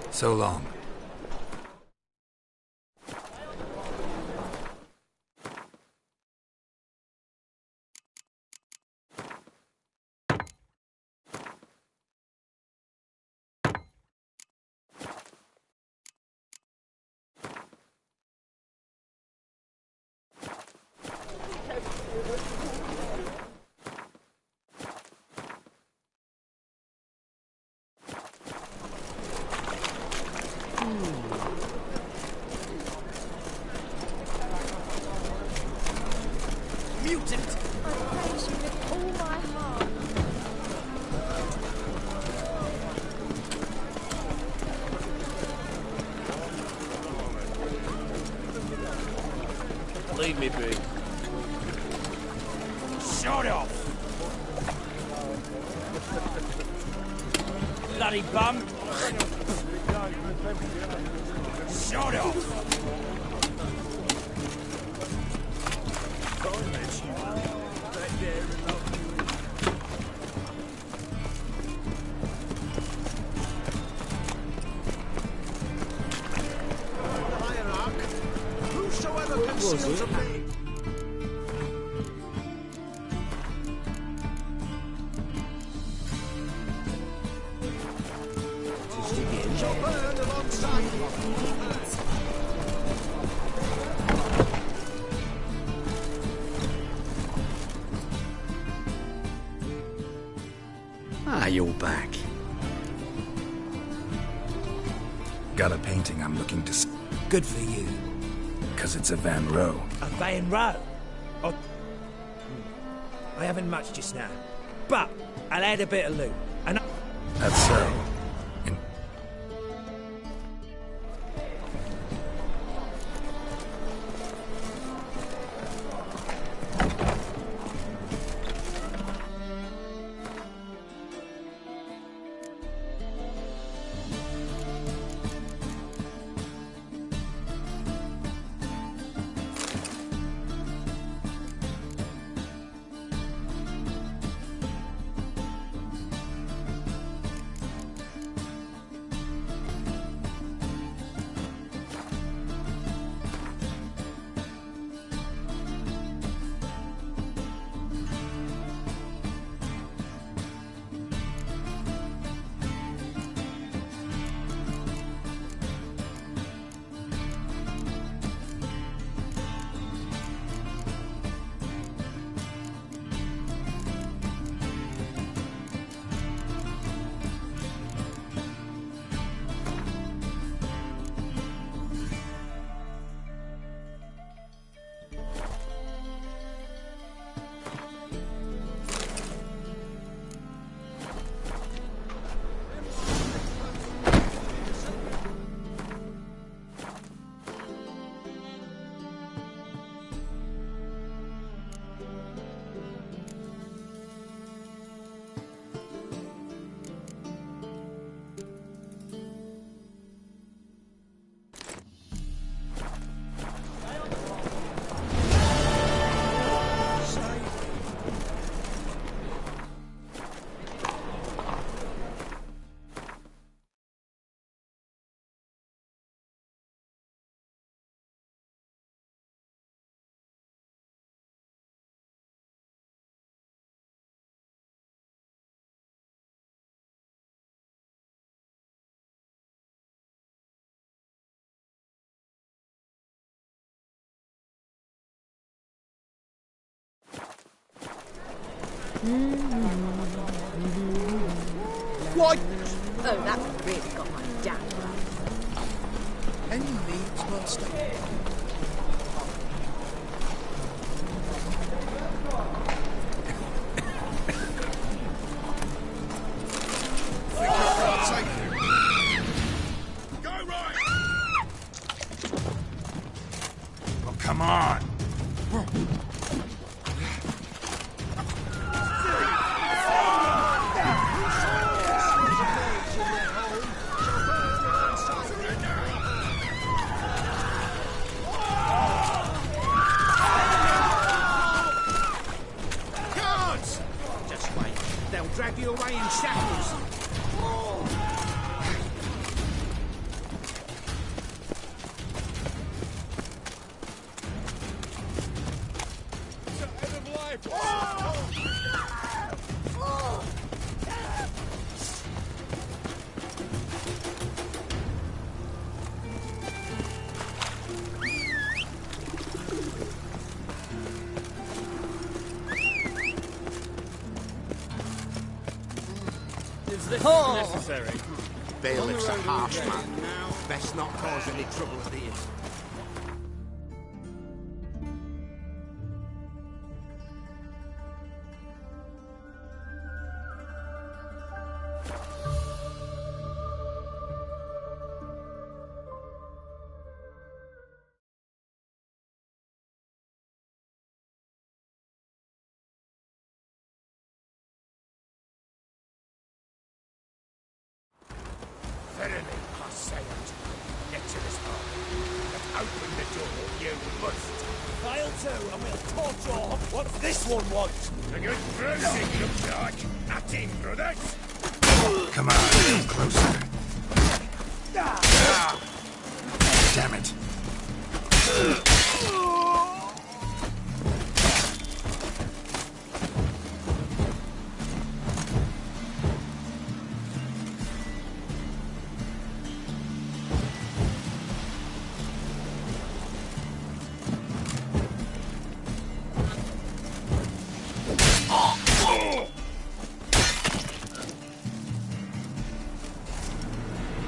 So long. Mutant! I praise you with all my heart. Leave me be. Shut off! Bloody bum! Shut off! Whosoever conceals a me. Shall burn alongside you. Ah, you're back. Got a painting I'm looking to see. Good for you. Because it's a Van Rowe. A Van Rowe? Oh. I haven't much just now. But I'll add a bit of loot. And That's so. Why? Oh, that really got my damn. Any needs, master? Oh, come on. Guards! Just wait. They'll drag you away in shackles. Is this necessary? Bailiff's a harsh man. Best not cause any trouble at the inn. Verily, I say it. Get to this hole. But open the door, you must. Fail to, and we'll torture what this one wants. A good bruising, looks like. At in, brothers. Come on, closer. Damn it.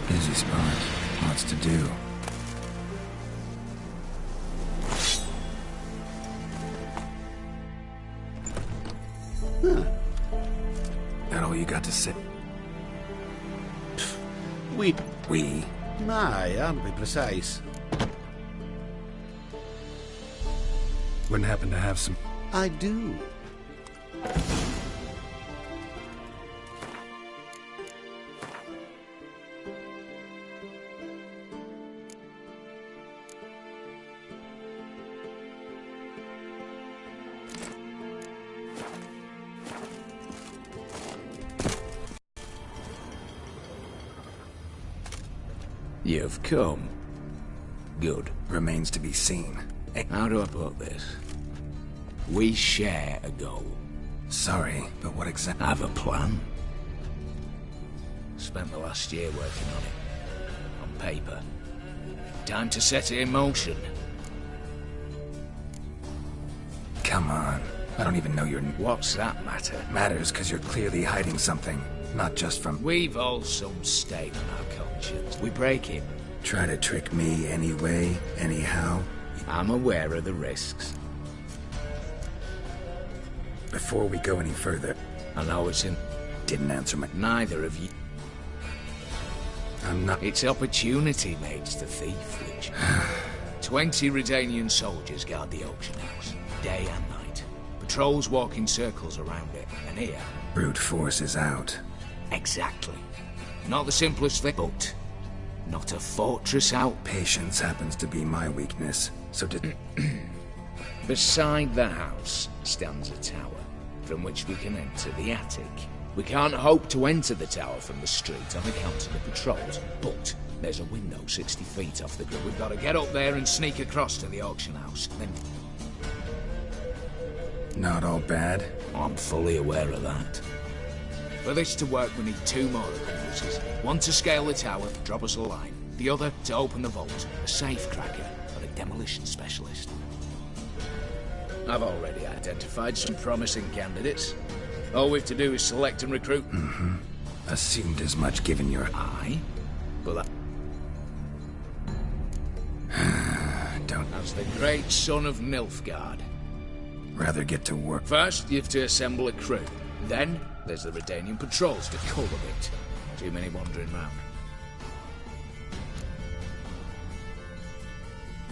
Busy spot. Lots to do. That all you got to say? We? Aye, and be precise. Wouldn't happen to have some... I do. You've come. Good. Remains to be seen. How do I put this? We share a goal. Sorry, but what exactly? Have a plan. Spent the last year working on it. On paper. Time to set it in motion. Come on. I don't even know your... What's that matter? Matters because you're clearly hiding something. Not just from... We've all some stain on our conscience. We break it. Try to trick me anyway, anyhow. I'm aware of the risks. Before we go any further... I know it's in... Didn't answer my... Neither of you... I'm not... It's opportunity makes the thief, Rich. 20 Redanian soldiers guard the auction house, day and night. Patrols walk in circles around it, and here... Brute force is out. Exactly. Not the simplest thing, but... Not a fortress out. Patience happens to be my weakness, so did... Beside the house stands a tower, from which we can enter the attic. We can't hope to enter the tower from the street on account of the patrols, but there's a window 60 feet off the grid. We've got to get up there and sneak across to the auction house, then... Not all bad. I'm fully aware of that. For this to work, we need 2 more accomplices. One to scale the tower, drop us a line. The other to open the vault, a safe cracker, or a demolition specialist. I've already identified some promising candidates. All we have to do is select and recruit. Mm-hmm. Assumed as much given your... Aye, but that... Don't... That's the great son of Nilfgaard. Rather get to work. First, you have to assemble a crew. Then, there's the Redanian patrols to cull a bit. Too many wandering round.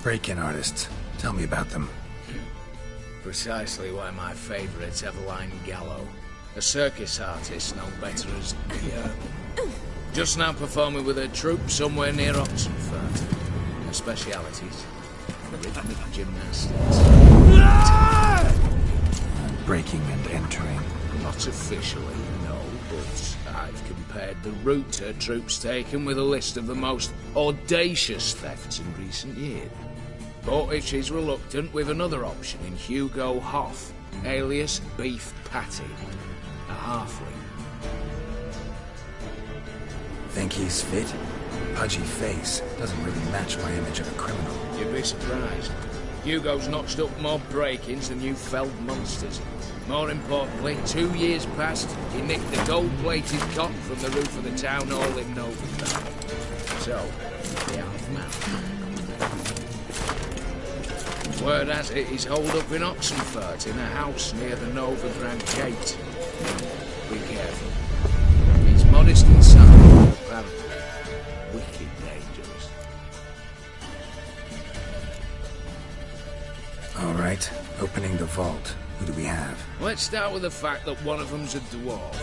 Break-in artists. Tell me about them. Precisely why my favourite's Eveline Gallo. A circus artist known better as just now performing with her troupe somewhere near Oxenford. Her specialities: rhythmic gymnastics. Breaking and entering. Not officially, no, but I've compared the route her troupe's taken with a list of the most audacious thefts in recent years. But if she's reluctant, we've another option in Hugo Hoff, alias Beef Patty. A halfling. Think he's fit? Pudgy face doesn't really match my image of a criminal. You'd be surprised. Hugo's notched up more break-ins than you felled monsters. More importantly, 2 years past, he nicked the gold-plated cot from the roof of the town hall in Novigrad. So, the half-man. Word has it he's holed up in Oxenfurt in a house near the Novigrad gate. Be careful. He's modest inside, apparently. Wicked dangerous. All right, opening the vault. Who do we have? Let's start with the fact that one of them's a dwarf.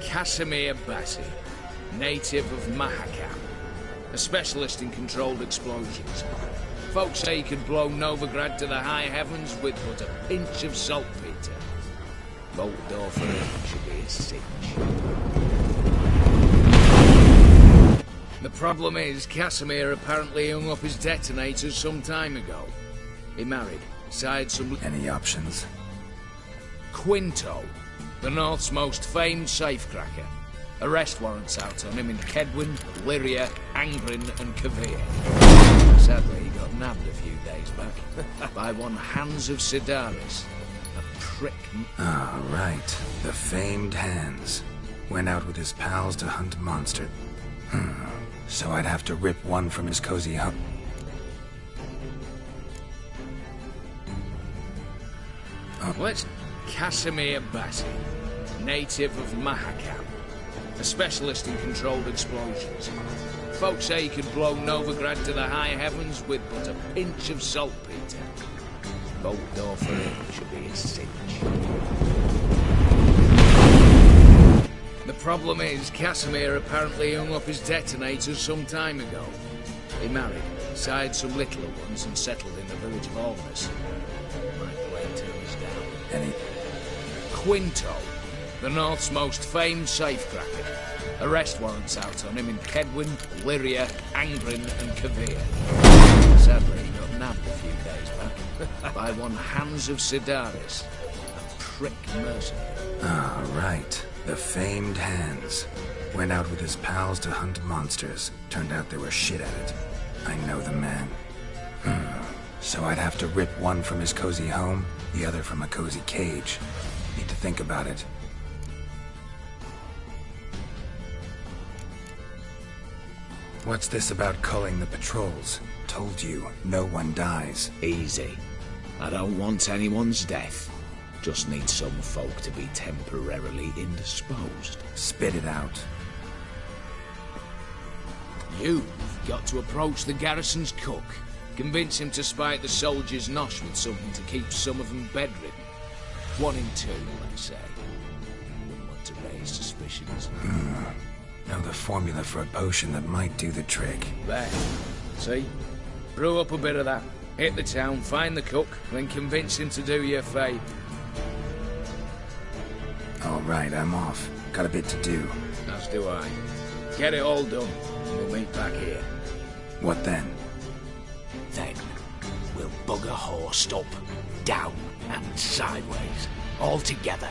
Casimir Bassi, native of Mahakam. A specialist in controlled explosions. Folks say he could blow Novigrad to the high heavens with but a pinch of saltpeter. Bolt door for him should be a cinch. The problem is, Casimir apparently hung up his detonators some time ago. He married, sired some... Any options? Quinto, the North's most famed safecracker. Arrest warrants out on him in Kedwin, Lyria, Angren and Kavir. Sadly, he got nabbed a few days back by one Hans of Sidaris. A prick. Ah, right. The famed Hans. Went out with his pals to hunt monster. So I'd have to rip one from his cozy home. Let's... Casimir Bassi, native of Mahakam. A specialist in controlled explosions. Folks say he could blow Novigrad to the high heavens with but a pinch of saltpeter. Bolt door for him should be a cinch. The problem is, Casimir apparently hung up his detonators some time ago. He married, sired some littler ones and settled in the village of Alness. Might play turns down. Any... Quinto, the North's most famed safecracker. Arrest warrants out on him in Kedwin, Lyria, Angren and Kavir. Sadly, he got nabbed a few days back by one Hans of Sidaris. A prick mercenary. Ah, right. The famed Hans. Went out with his pals to hunt monsters. Turned out they were shit at it. I know the man. So I'd have to rip one from his cozy home, the other from a cozy cage. Need to think about it. What's this about culling the patrols? Told you, no one dies. Easy. I don't want anyone's death. Just need some folk to be temporarily indisposed. Spit it out. You've got to approach the garrison's cook. Convince him to spike the soldiers' nosh with something to keep some of them bedridden. 1 in 2, let's say. Wouldn't want to raise suspicions. Know the formula for a potion that might do the trick. There. See? Brew up a bit of that. Hit the town, find the cook, then convince him to do you a favour. All right, I'm off. Got a bit to do. As do I. Get it all done, and we'll meet back here. What then? Then we'll bugger horsed up, down and sideways, all together.